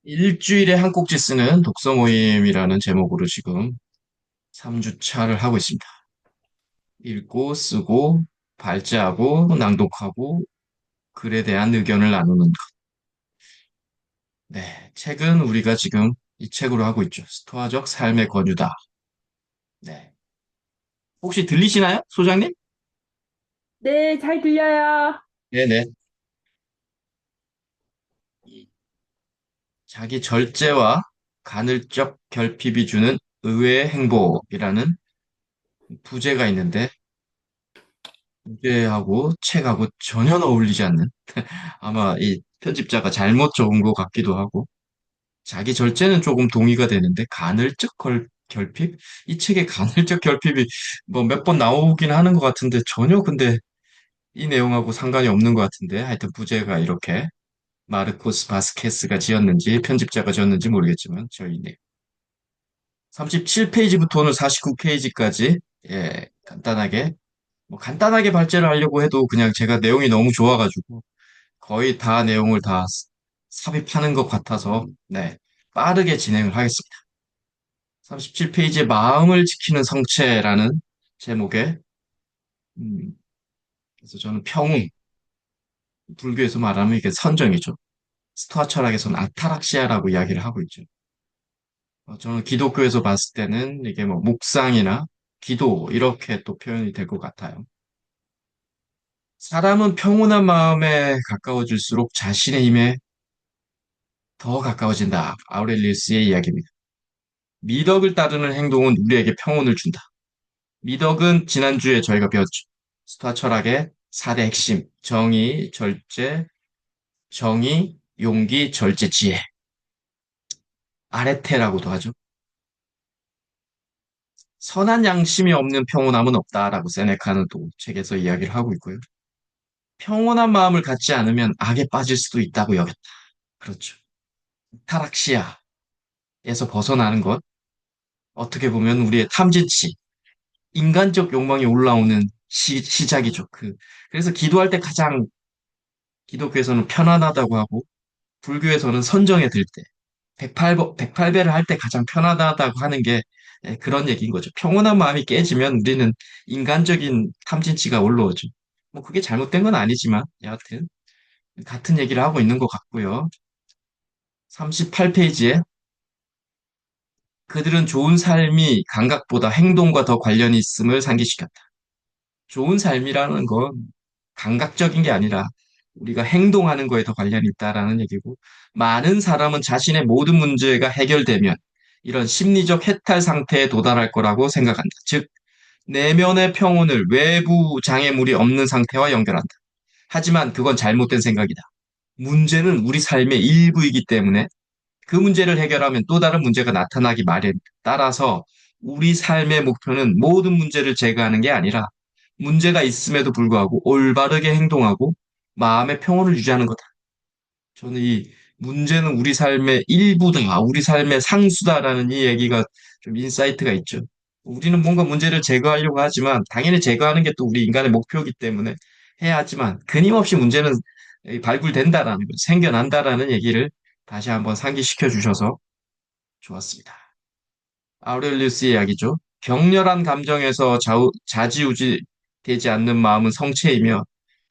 일주일에 한 꼭지 쓰는 독서 모임이라는 제목으로 지금 3주차를 하고 있습니다. 읽고, 쓰고, 발제하고, 낭독하고, 글에 대한 의견을 나누는 것. 네, 책은 우리가 지금 이 책으로 하고 있죠. 스토아적 삶의 권유다. 네. 혹시 들리시나요, 소장님? 네, 잘 들려요. 네네. 이 자기 절제와 간헐적 결핍이 주는 의외의 행복이라는 부제가 있는데, 부제하고 책하고 전혀 어울리지 않는 아마 이 편집자가 잘못 적은 것 같기도 하고, 자기 절제는 조금 동의가 되는데, 결핍? 이 책에 간헐적 결핍이 뭐 몇 번 나오긴 하는 것 같은데, 전혀 근데 이 내용하고 상관이 없는 것 같은데, 하여튼 부제가 이렇게 마르코스 바스케스가 지었는지, 편집자가 지었는지 모르겠지만, 저희네. 37페이지부터 오늘 49페이지까지, 예, 간단하게 발제를 하려고 해도 그냥 제가 내용이 너무 좋아가지고, 거의 다 내용을 다 삽입하는 것 같아서, 네, 빠르게 진행을 하겠습니다. 37페이지에 마음을 지키는 성체라는 제목의, 음, 그래서 저는 평응, 불교에서 말하면 이게 선정이죠. 스토아 철학에서는 아타락시아라고 이야기를 하고 있죠. 저는 기독교에서 봤을 때는 이게 뭐 묵상이나 기도, 이렇게 또 표현이 될 것 같아요. 사람은 평온한 마음에 가까워질수록 자신의 힘에 더 가까워진다. 아우렐리우스의 이야기입니다. 미덕을 따르는 행동은 우리에게 평온을 준다. 미덕은 지난주에 저희가 배웠죠. 스토아 철학의 4대 핵심, 정의, 용기, 절제, 지혜. 아레테라고도 하죠. 선한 양심이 없는 평온함은 없다라고 세네카는 또 책에서 이야기를 하고 있고요. 평온한 마음을 갖지 않으면 악에 빠질 수도 있다고 여겼다. 그렇죠. 타락시아에서 벗어나는 것, 어떻게 보면 우리의 탐진치, 인간적 욕망이 올라오는 시작이죠. 그래서 기도할 때 가장 기독교에서는 편안하다고 하고, 불교에서는 선정에 들 때, 108배를 할 때 가장 편안하다고 하는 게 그런 얘기인 거죠. 평온한 마음이 깨지면 우리는 인간적인 탐진치가 올라오죠. 뭐 그게 잘못된 건 아니지만, 여하튼, 같은 얘기를 하고 있는 것 같고요. 38페이지에 그들은 좋은 삶이 감각보다 행동과 더 관련이 있음을 상기시켰다. 좋은 삶이라는 건 감각적인 게 아니라 우리가 행동하는 거에 더 관련이 있다라는 얘기고, 많은 사람은 자신의 모든 문제가 해결되면 이런 심리적 해탈 상태에 도달할 거라고 생각한다. 즉, 내면의 평온을 외부 장애물이 없는 상태와 연결한다. 하지만 그건 잘못된 생각이다. 문제는 우리 삶의 일부이기 때문에 그 문제를 해결하면 또 다른 문제가 나타나기 마련. 따라서 우리 삶의 목표는 모든 문제를 제거하는 게 아니라 문제가 있음에도 불구하고 올바르게 행동하고 마음의 평온을 유지하는 거다. 저는 이 문제는 우리 삶의 일부다, 우리 삶의 상수다라는 이 얘기가 좀 인사이트가 있죠. 우리는 뭔가 문제를 제거하려고 하지만 당연히 제거하는 게 또 우리 인간의 목표이기 때문에 해야 하지만 끊임없이 문제는 발굴된다라는 거, 생겨난다라는 얘기를 다시 한번 상기시켜 주셔서 좋았습니다. 아우렐리우스의 이야기죠. 격렬한 감정에서 좌지우지 되지 않는 마음은 성체이며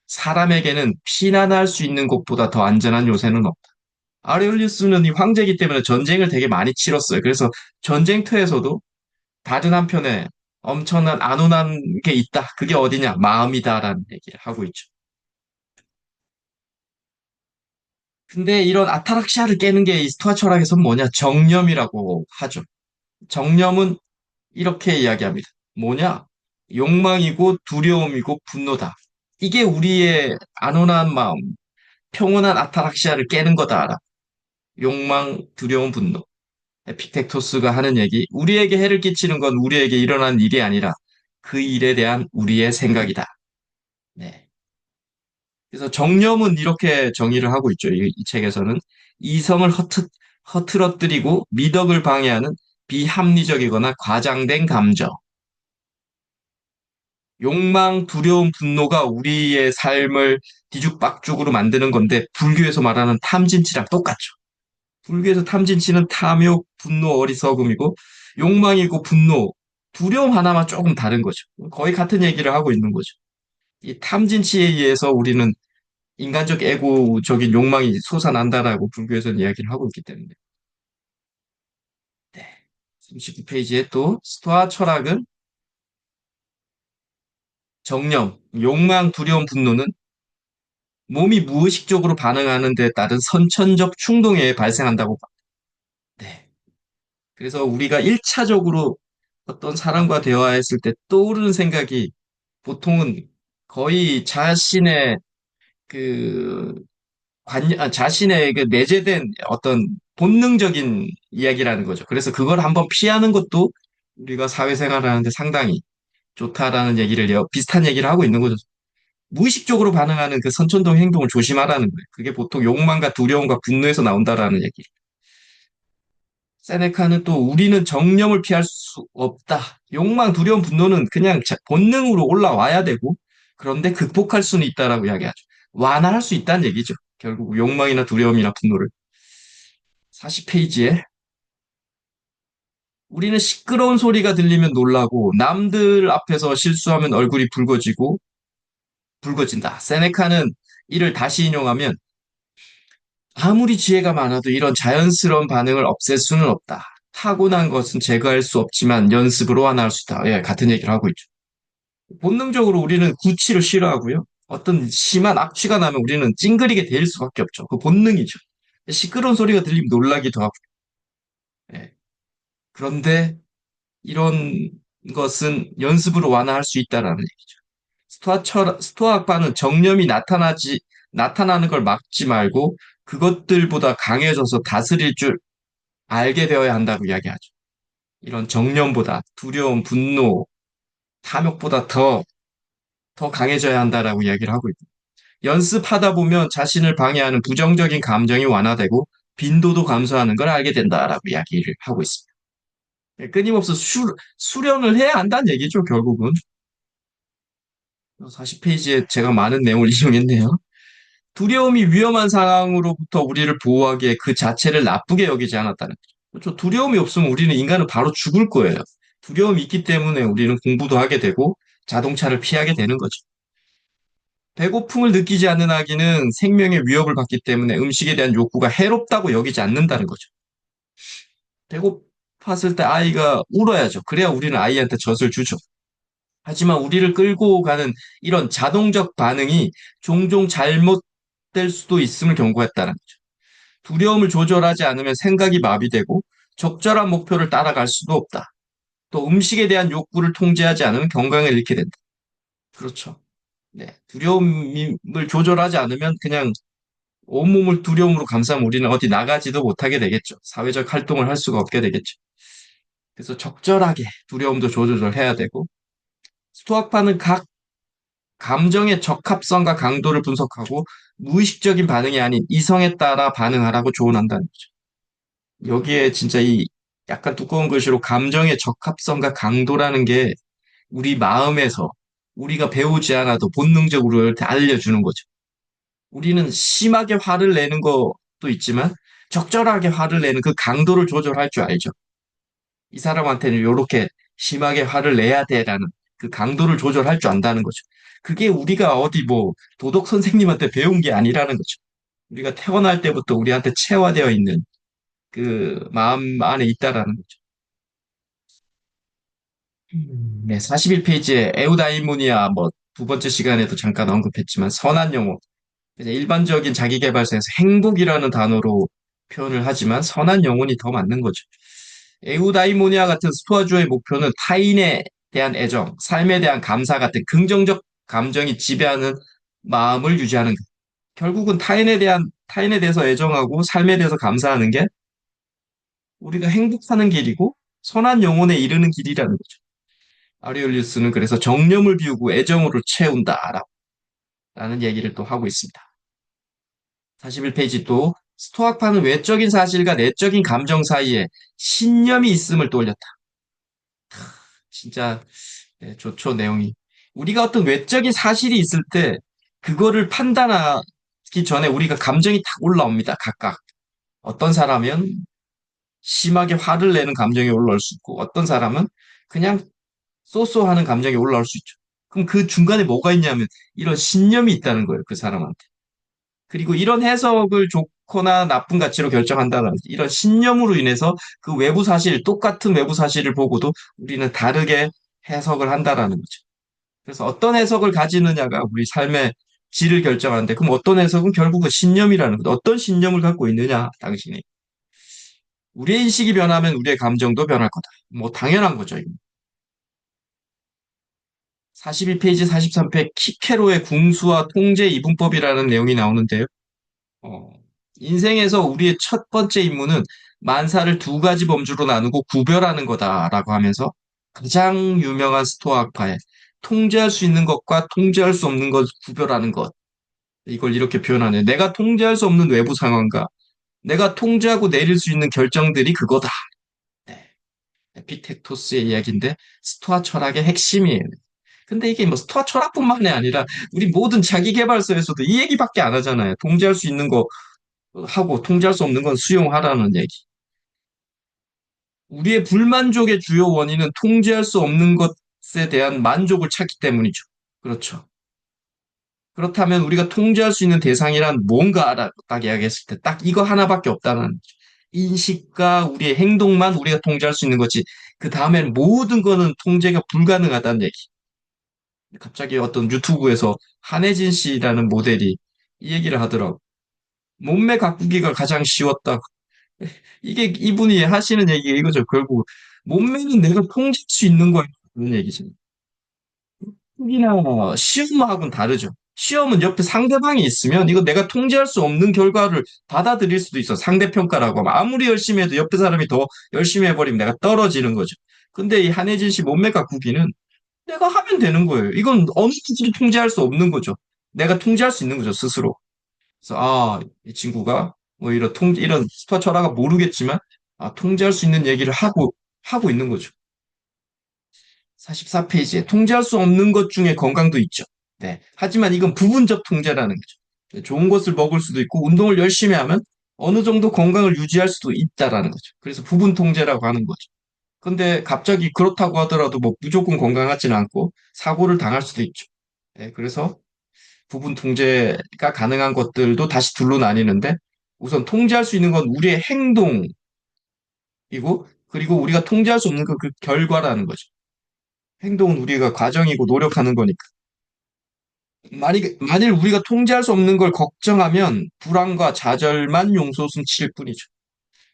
사람에게는 피난할 수 있는 곳보다 더 안전한 요새는 없다. 아우렐리우스는 이 황제이기 때문에 전쟁을 되게 많이 치렀어요. 그래서 전쟁터에서도 다른 한편에 엄청난 안온한 게 있다. 그게 어디냐? 마음이다라는 얘기를 하고 있죠. 근데 이런 아타락시아를 깨는 게 이 스토아 철학에서는 뭐냐? 정념이라고 하죠. 정념은 이렇게 이야기합니다. 뭐냐? 욕망이고 두려움이고 분노다. 이게 우리의 안온한 마음, 평온한 아타락시아를 깨는 거다. 욕망, 두려움, 분노. 에피텍토스가 하는 얘기, 우리에게 해를 끼치는 건 우리에게 일어난 일이 아니라 그 일에 대한 우리의 생각이다. 네. 그래서 정념은 이렇게 정의를 하고 있죠. 이 책에서는 이성을 허틀어뜨리고 미덕을 방해하는 비합리적이거나 과장된 감정. 욕망, 두려움, 분노가 우리의 삶을 뒤죽박죽으로 만드는 건데 불교에서 말하는 탐진치랑 똑같죠. 불교에서 탐진치는 탐욕, 분노, 어리석음이고 욕망이고 분노, 두려움 하나만 조금 다른 거죠. 거의 같은 얘기를 하고 있는 거죠. 이 탐진치에 의해서 우리는 인간적 에고적인 욕망이 솟아난다라고 불교에서는 이야기를 하고 있기 때문에. 네. 39페이지에 또 스토아 철학은 정념, 욕망, 두려움, 분노는 몸이 무의식적으로 반응하는 데 따른 선천적 충동에 의해 발생한다고 봐. 네. 그래서 우리가 1차적으로 어떤 사람과 대화했을 때 떠오르는 생각이 보통은 거의 자신의 그 자신의 그 내재된 어떤 본능적인 이야기라는 거죠. 그래서 그걸 한번 피하는 것도 우리가 사회생활을 하는데 상당히 좋다라는 비슷한 얘기를 하고 있는 거죠. 무의식적으로 반응하는 그 선천적 행동을 조심하라는 거예요. 그게 보통 욕망과 두려움과 분노에서 나온다라는 얘기. 세네카는 또 우리는 정념을 피할 수 없다. 욕망, 두려움, 분노는 그냥 본능으로 올라와야 되고, 그런데 극복할 수는 있다라고 이야기하죠. 완화할 수 있다는 얘기죠. 결국 욕망이나 두려움이나 분노를. 40페이지에 우리는 시끄러운 소리가 들리면 놀라고 남들 앞에서 실수하면 얼굴이 붉어진다. 세네카는 이를 다시 인용하면 아무리 지혜가 많아도 이런 자연스러운 반응을 없앨 수는 없다. 타고난 것은 제거할 수 없지만 연습으로 완화할 수 있다. 예, 같은 얘기를 하고 있죠. 본능적으로 우리는 구취를 싫어하고요. 어떤 심한 악취가 나면 우리는 찡그리게 될 수밖에 없죠. 그 본능이죠. 시끄러운 소리가 들리면 놀라기도 하고. 예. 그런데 이런 것은 연습으로 완화할 수 있다라는 얘기죠. 스토아학파는 정념이 나타나는 걸 막지 말고 그것들보다 강해져서 다스릴 줄 알게 되어야 한다고 이야기하죠. 이런 정념보다 두려움, 분노, 탐욕보다 더 강해져야 한다라고 이야기를 하고 있고. 연습하다 보면 자신을 방해하는 부정적인 감정이 완화되고 빈도도 감소하는 걸 알게 된다라고 이야기를 하고 있습니다. 끊임없이 수련을 해야 한다는 얘기죠, 결국은. 40페이지에 제가 많은 내용을 인용했네요. 두려움이 위험한 상황으로부터 우리를 보호하기에 그 자체를 나쁘게 여기지 않았다는 거죠. 그렇죠. 두려움이 없으면 우리는 인간은 바로 죽을 거예요. 두려움이 있기 때문에 우리는 공부도 하게 되고 자동차를 피하게 되는 거죠. 배고픔을 느끼지 않는 아기는 생명의 위협을 받기 때문에 음식에 대한 욕구가 해롭다고 여기지 않는다는 거죠. 배고팠을 때 아이가 울어야죠. 그래야 우리는 아이한테 젖을 주죠. 하지만 우리를 끌고 가는 이런 자동적 반응이 종종 잘못될 수도 있음을 경고했다는 거죠. 두려움을 조절하지 않으면 생각이 마비되고 적절한 목표를 따라갈 수도 없다. 또 음식에 대한 욕구를 통제하지 않으면 건강을 잃게 된다. 그렇죠. 네. 두려움을 조절하지 않으면 그냥 온몸을 두려움으로 감싸면 우리는 어디 나가지도 못하게 되겠죠. 사회적 활동을 할 수가 없게 되겠죠. 그래서 적절하게 두려움도 조절해야 되고, 스토아파는 각 감정의 적합성과 강도를 분석하고 무의식적인 반응이 아닌 이성에 따라 반응하라고 조언한다는 거죠. 여기에 진짜 이 약간 두꺼운 글씨로 감정의 적합성과 강도라는 게 우리 마음에서 우리가 배우지 않아도 본능적으로 이렇게 알려주는 거죠. 우리는 심하게 화를 내는 것도 있지만 적절하게 화를 내는 그 강도를 조절할 줄 알죠. 이 사람한테는 이렇게 심하게 화를 내야 돼라는 그 강도를 조절할 줄 안다는 거죠. 그게 우리가 어디 뭐 도덕 선생님한테 배운 게 아니라는 거죠. 우리가 태어날 때부터 우리한테 체화되어 있는 그 마음 안에 있다라는 거죠. 네, 41페이지에 에우다이모니아 뭐 두 번째 시간에도 잠깐 언급했지만 선한 영혼. 이제 일반적인 자기계발서에서 행복이라는 단어로 표현을 하지만 선한 영혼이 더 맞는 거죠. 에우다이모니아 같은 스토아주의 목표는 타인에 대한 애정, 삶에 대한 감사 같은 긍정적 감정이 지배하는 마음을 유지하는 것. 결국은 타인에 대해서 애정하고 삶에 대해서 감사하는 게 우리가 행복하는 길이고 선한 영혼에 이르는 길이라는 거죠. 아리올리우스는 그래서 정념을 비우고 애정으로 채운다라는 얘기를 또 하고 있습니다. 41페이지 또 스토아파는 외적인 사실과 내적인 감정 사이에 신념이 있음을 떠올렸다. 진짜 네, 좋죠, 내용이. 우리가 어떤 외적인 사실이 있을 때 그거를 판단하기 전에 우리가 감정이 탁 올라옵니다, 각각. 어떤 사람은 심하게 화를 내는 감정이 올라올 수 있고, 어떤 사람은 그냥 쏘쏘하는 감정이 올라올 수 있죠. 그럼 그 중간에 뭐가 있냐면 이런 신념이 있다는 거예요, 그 사람한테. 그리고 이런 해석을 좋거나 나쁜 가치로 결정한다는 이런 신념으로 인해서 그 외부 사실, 똑같은 외부 사실을 보고도 우리는 다르게 해석을 한다라는 거죠. 그래서 어떤 해석을 가지느냐가 우리 삶의 질을 결정하는데, 그럼 어떤 해석은 결국은 신념이라는 거죠. 어떤 신념을 갖고 있느냐, 당신이. 우리의 인식이 변하면 우리의 감정도 변할 거다. 뭐 당연한 거죠. 42페이지, 43페이지 키케로의 궁수와 통제 이분법이라는 내용이 나오는데요. 어, 인생에서 우리의 첫 번째 임무는 만사를 두 가지 범주로 나누고 구별하는 거다라고 하면서 가장 유명한 스토아 학파에 통제할 수 있는 것과 통제할 수 없는 것 구별하는 것. 이걸 이렇게 표현하네. 내가 통제할 수 없는 외부 상황과 내가 통제하고 내릴 수 있는 결정들이 그거다. 네. 에피텍토스의 이야기인데 스토아 철학의 핵심이에요. 근데 이게 뭐 스토아 철학뿐만이 아니라 우리 모든 자기계발서에서도 이 얘기밖에 안 하잖아요. 통제할 수 있는 거 하고 통제할 수 없는 건 수용하라는 얘기. 우리의 불만족의 주요 원인은 통제할 수 없는 것에 대한 만족을 찾기 때문이죠. 그렇죠. 그렇다면 우리가 통제할 수 있는 대상이란 뭔가라 딱 이야기했을 때 딱 이거 하나밖에 없다는 거죠. 인식과 우리의 행동만 우리가 통제할 수 있는 거지. 그 다음엔 모든 거는 통제가 불가능하다는 얘기. 갑자기 어떤 유튜브에서 한혜진 씨라는 모델이 이 얘기를 하더라고. 몸매 가꾸기가 가장 쉬웠다고. 이게 이분이 하시는 얘기가 이거죠. 결국 몸매는 내가 통제할 수 있는 거야. 그런 얘기죠. 시험이나 시험하고는 다르죠. 시험은 옆에 상대방이 있으면 이거 내가 통제할 수 없는 결과를 받아들일 수도 있어. 상대평가라고 하면 아무리 열심히 해도 옆에 사람이 더 열심히 해버리면 내가 떨어지는 거죠. 근데 이 한혜진 씨 몸매 가꾸기는 내가 하면 되는 거예요. 이건 어느 누구도 통제할 수 없는 거죠. 내가 통제할 수 있는 거죠, 스스로. 그래서 이 친구가 뭐 이런 스파 철학가 모르겠지만 통제할 수 있는 얘기를 하고 있는 거죠. 44페이지에 통제할 수 없는 것 중에 건강도 있죠. 네. 하지만 이건 부분적 통제라는 거죠. 네, 좋은 것을 먹을 수도 있고 운동을 열심히 하면 어느 정도 건강을 유지할 수도 있다라는 거죠. 그래서 부분 통제라고 하는 거죠. 근데 갑자기 그렇다고 하더라도 뭐 무조건 건강하지는 않고 사고를 당할 수도 있죠. 네, 그래서 부분 통제가 가능한 것들도 다시 둘로 나뉘는데 우선 통제할 수 있는 건 우리의 행동이고 그리고 우리가 통제할 수 없는 건 그 결과라는 거죠. 행동은 우리가 과정이고 노력하는 거니까. 만일 우리가 통제할 수 없는 걸 걱정하면 불안과 좌절만 용솟은 칠 뿐이죠.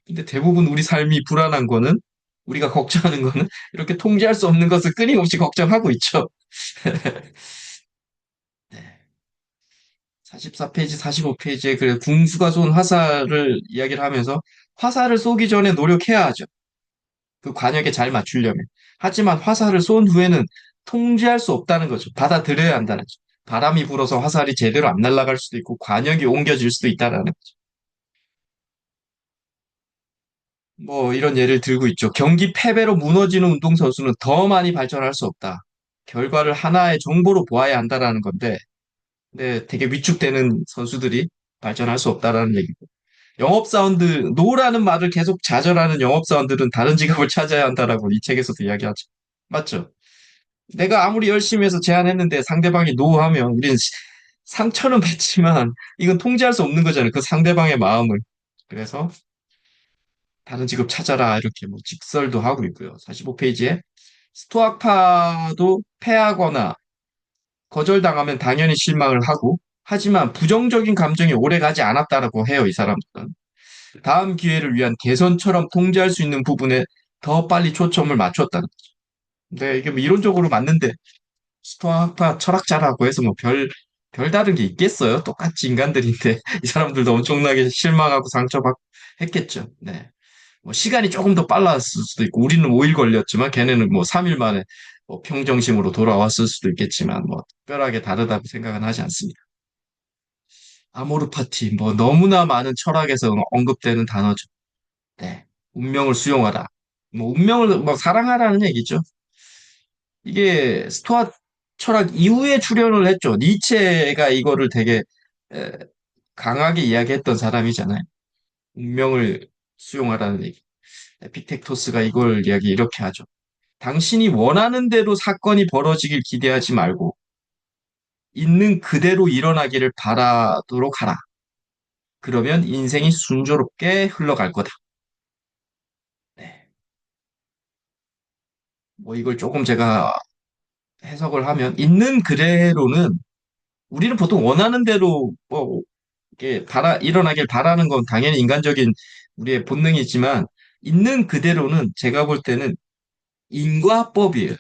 근데 대부분 우리 삶이 불안한 거는 우리가 걱정하는 거는 이렇게 통제할 수 없는 것을 끊임없이 걱정하고 있죠. 네. 44페이지, 45페이지에 그 궁수가 쏜 화살을 이야기를 하면서 화살을 쏘기 전에 노력해야 하죠. 그 관역에 잘 맞추려면. 하지만 화살을 쏜 후에는 통제할 수 없다는 거죠. 받아들여야 한다는 거죠. 바람이 불어서 화살이 제대로 안 날아갈 수도 있고 관역이 옮겨질 수도 있다는 거죠. 뭐 이런 예를 들고 있죠. 경기 패배로 무너지는 운동선수는 더 많이 발전할 수 없다. 결과를 하나의 정보로 보아야 한다라는 건데, 근데 되게 위축되는 선수들이 발전할 수 없다라는 얘기고. 영업사원들, 노라는 말을 계속 좌절하는 영업사원들은 다른 직업을 찾아야 한다라고 이 책에서도 이야기하죠. 맞죠? 내가 아무리 열심히 해서 제안했는데 상대방이 노하면 우리는 상처는 받지만 이건 통제할 수 없는 거잖아요. 그 상대방의 마음을. 그래서 다른 직업 찾아라 이렇게 뭐 직설도 하고 있고요. 45페이지에 스토아파도 패하거나 거절당하면 당연히 실망을 하고 하지만 부정적인 감정이 오래 가지 않았다라고 해요, 이 사람들은. 다음 기회를 위한 개선처럼 통제할 수 있는 부분에 더 빨리 초점을 맞췄다는 거죠. 근데 이게 뭐 이론적으로 맞는데 스토아파 철학자라고 해서 뭐 별다른 게 있겠어요? 똑같이 인간들인데 이 사람들도 엄청나게 실망하고 상처받고 했겠죠. 네. 뭐 시간이 조금 더 빨랐을 수도 있고 우리는 5일 걸렸지만 걔네는 뭐 3일 만에 뭐 평정심으로 돌아왔을 수도 있겠지만 뭐 특별하게 다르다고 생각은 하지 않습니다. 아모르 파티 뭐 너무나 많은 철학에서 언급되는 단어죠. 네. 운명을 수용하라. 뭐 운명을 뭐 사랑하라는 얘기죠. 이게 스토아 철학 이후에 출연을 했죠. 니체가 이거를 되게 에, 강하게 이야기했던 사람이잖아요. 운명을 수용하라는 얘기. 에피텍토스가 이걸 이야기 이렇게 하죠. 당신이 원하는 대로 사건이 벌어지길 기대하지 말고 있는 그대로 일어나기를 바라도록 하라. 그러면 인생이 순조롭게 흘러갈 거다. 네. 뭐 이걸 조금 제가 해석을 하면 있는 그대로는 우리는 보통 원하는 대로 뭐 이게 일어나길 바라는 건 당연히 인간적인 우리의 본능이지만 있는 그대로는 제가 볼 때는 인과법이에요.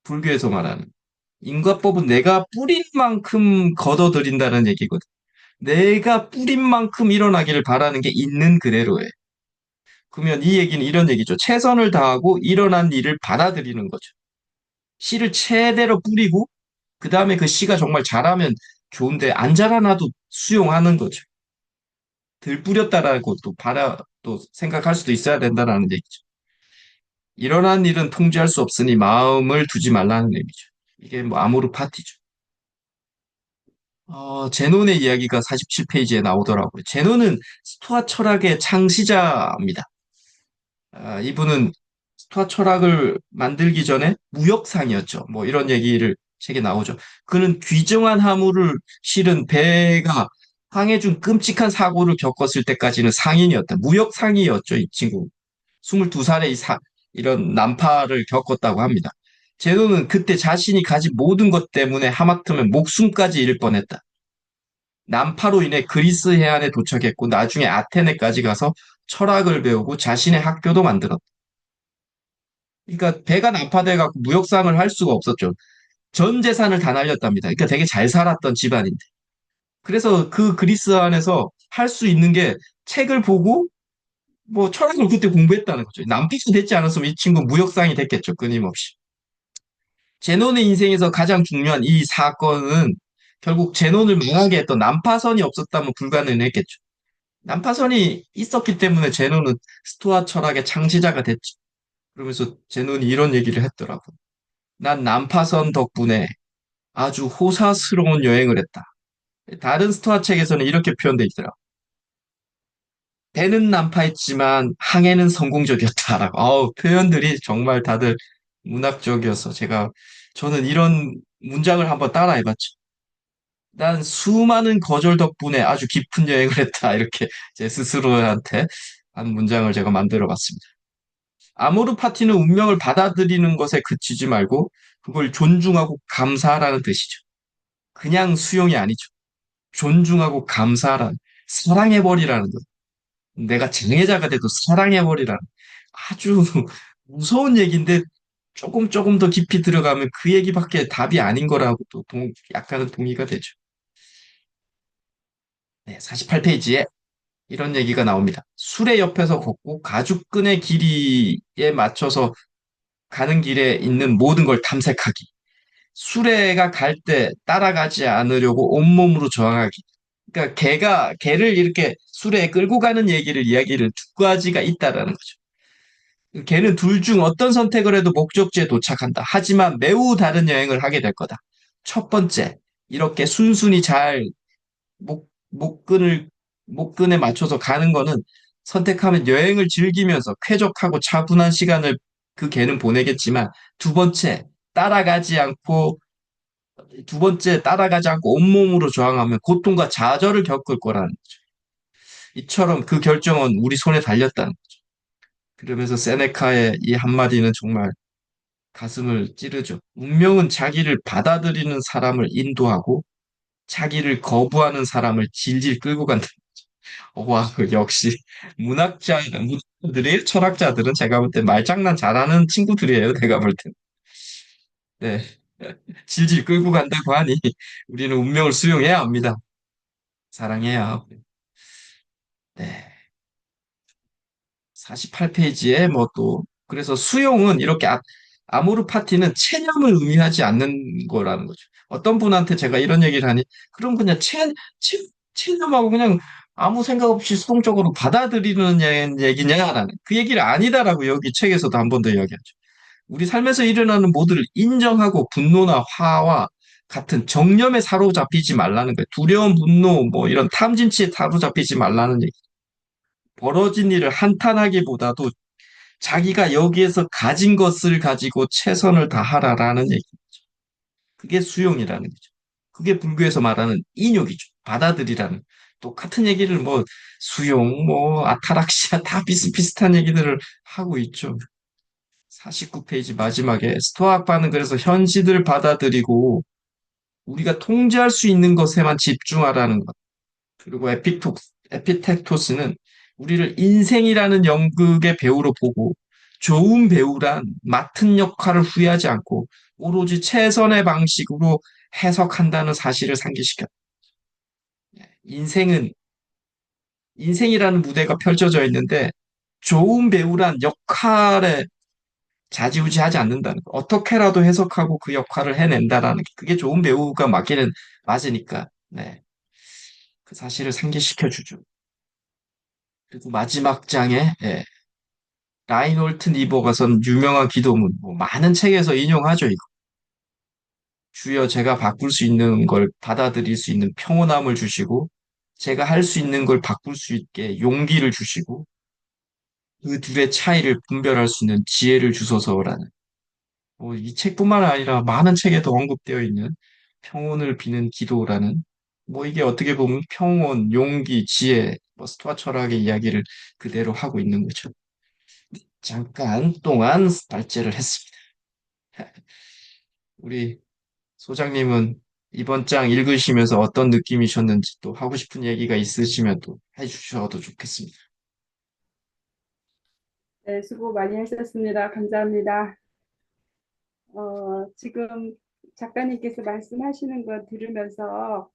불교에서 말하는. 인과법은 내가 뿌린 만큼 거둬들인다는 얘기거든. 내가 뿌린 만큼 일어나기를 바라는 게 있는 그대로예요. 그러면 이 얘기는 이런 얘기죠. 최선을 다하고 일어난 일을 받아들이는 거죠. 씨를 최대로 뿌리고 그 다음에 그 씨가 정말 자라면 좋은데 안 자라나도 수용하는 거죠. 들 뿌렸다라고 또 생각할 수도 있어야 된다는 얘기죠. 일어난 일은 통제할 수 없으니 마음을 두지 말라는 의미죠. 이게 뭐 아모르 파티죠. 제논의 이야기가 47페이지에 나오더라고요. 제논은 스토아 철학의 창시자입니다. 이분은 스토아 철학을 만들기 전에 무역상이었죠. 뭐 이런 얘기를 책에 나오죠. 그는 귀정한 화물을 실은 배가 항해 중 끔찍한 사고를 겪었을 때까지는 상인이었다. 무역상이었죠, 이 친구. 22살에 이런 난파를 겪었다고 합니다. 제노는 그때 자신이 가진 모든 것 때문에 하마터면 목숨까지 잃을 뻔했다. 난파로 인해 그리스 해안에 도착했고 나중에 아테네까지 가서 철학을 배우고 자신의 학교도 만들었다. 그러니까 배가 난파돼갖고 무역상을 할 수가 없었죠. 전 재산을 다 날렸답니다. 그러니까 되게 잘 살았던 집안인데. 그래서 그 그리스 안에서 할 수 있는 게 책을 보고 뭐 철학을 그때 공부했다는 거죠. 남피스 됐지 않았으면 이 친구 무역상이 됐겠죠. 끊임없이. 제논의 인생에서 가장 중요한 이 사건은 결국 제논을 망하게 했던 난파선이 없었다면 불가능했겠죠. 난파선이 있었기 때문에 제논은 스토아 철학의 창시자가 됐죠. 그러면서 제논이 이런 얘기를 했더라고. 난 난파선 덕분에 아주 호사스러운 여행을 했다. 다른 스토아 책에서는 이렇게 표현돼 있더라. 배는 난파했지만 항해는 성공적이었다라고. 표현들이 정말 다들 문학적이어서 저는 이런 문장을 한번 따라해봤죠. 난 수많은 거절 덕분에 아주 깊은 여행을 했다. 이렇게 제 스스로한테 한 문장을 제가 만들어 봤습니다. 아모르 파티는 운명을 받아들이는 것에 그치지 말고 그걸 존중하고 감사하라는 뜻이죠. 그냥 수용이 아니죠. 존중하고 감사하라는, 사랑해버리라는 것. 내가 장애자가 돼도 사랑해버리라는 아주 무서운 얘기인데 조금 더 깊이 들어가면 그 얘기밖에 답이 아닌 거라고 또 약간은 동의가 되죠. 네, 48페이지에 이런 얘기가 나옵니다. 수레 옆에서 걷고 가죽끈의 길이에 맞춰서 가는 길에 있는 모든 걸 탐색하기. 수레가 갈 때 따라가지 않으려고 온몸으로 저항하기. 그러니까 개를 이렇게 수레에 끌고 가는 이야기를 두 가지가 있다라는 거죠. 개는 둘 중 어떤 선택을 해도 목적지에 도착한다. 하지만 매우 다른 여행을 하게 될 거다. 첫 번째, 이렇게 순순히 잘 목끈을, 목끈에 맞춰서 가는 거는 선택하면 여행을 즐기면서 쾌적하고 차분한 시간을 그 개는 보내겠지만 따라가지 않고, 두 번째, 따라가지 않고 온몸으로 저항하면 고통과 좌절을 겪을 거라는 거죠. 이처럼 그 결정은 우리 손에 달렸다는 거죠. 그러면서 세네카의 이 한마디는 정말 가슴을 찌르죠. 운명은 자기를 받아들이는 사람을 인도하고 자기를 거부하는 사람을 질질 끌고 간다. 와, 역시 철학자들은 제가 볼 때 말장난 잘하는 친구들이에요. 내가 볼 때. 네. 질질 끌고 간다고 하니 우리는 운명을 수용해야 합니다. 사랑해야 하고. 네. 48페이지에 뭐 또, 그래서 수용은 이렇게 아모르 파티는 체념을 의미하지 않는 거라는 거죠. 어떤 분한테 제가 이런 얘기를 하니, 그럼 그냥 체념하고 그냥 아무 생각 없이 수동적으로 받아들이는 얘기냐라는 그 얘기를 아니다라고 여기 책에서도 한 번 더 이야기하죠. 우리 삶에서 일어나는 모두를 인정하고 분노나 화와 같은 정념에 사로잡히지 말라는 거예요. 두려움, 분노, 뭐 이런 탐진치에 사로잡히지 말라는 얘기. 벌어진 일을 한탄하기보다도 자기가 여기에서 가진 것을 가지고 최선을 다하라라는 얘기. 그게 수용이라는 거죠. 그게 불교에서 말하는 인욕이죠. 받아들이라는. 똑같은 얘기를 뭐 수용, 뭐 아타락시아 다 비슷비슷한 얘기들을 하고 있죠. 49페이지 마지막에 스토아파는 그래서 현실을 받아들이고 우리가 통제할 수 있는 것에만 집중하라는 것. 그리고 에피텍토스는 우리를 인생이라는 연극의 배우로 보고 좋은 배우란 맡은 역할을 후회하지 않고 오로지 최선의 방식으로 해석한다는 사실을 상기시켰다. 인생은 인생이라는 무대가 펼쳐져 있는데 좋은 배우란 역할에 좌지우지하지 않는다는 거. 어떻게라도 해석하고 그 역할을 해낸다라는 게 그게 좋은 배우가 맞기는 맞으니까. 네. 그 사실을 상기시켜 주죠. 그리고 마지막 장에 라인홀트 니버가 쓴 유명한 기도문, 뭐 많은 책에서 인용하죠, 이거. 주여 제가 바꿀 수 있는 걸 받아들일 수 있는 평온함을 주시고, 제가 할 수 있는 걸 바꿀 수 있게 용기를 주시고, 그 둘의 차이를 분별할 수 있는 지혜를 주소서라는, 이 책뿐만 아니라 많은 책에도 언급되어 있는 평온을 비는 기도라는, 뭐 이게 어떻게 보면 평온, 용기, 지혜, 뭐 스토아 철학의 이야기를 그대로 하고 있는 거죠. 잠깐 동안 발제를 했습니다. 우리 소장님은 이번 장 읽으시면서 어떤 느낌이셨는지 또 하고 싶은 얘기가 있으시면 또 해주셔도 좋겠습니다. 네, 수고 많이 하셨습니다. 감사합니다. 지금 작가님께서 말씀하시는 거 들으면서,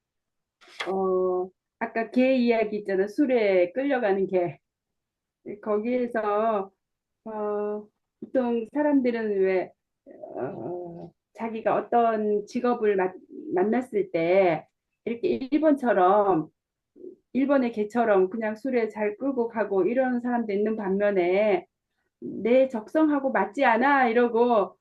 아까 개 이야기 있잖아요. 술에 끌려가는 개. 거기에서, 보통 사람들은 왜, 자기가 어떤 직업을 만났을 때, 이렇게 일본의 개처럼 그냥 술에 잘 끌고 가고 이런 사람도 있는 반면에, 내 적성하고 맞지 않아 이러고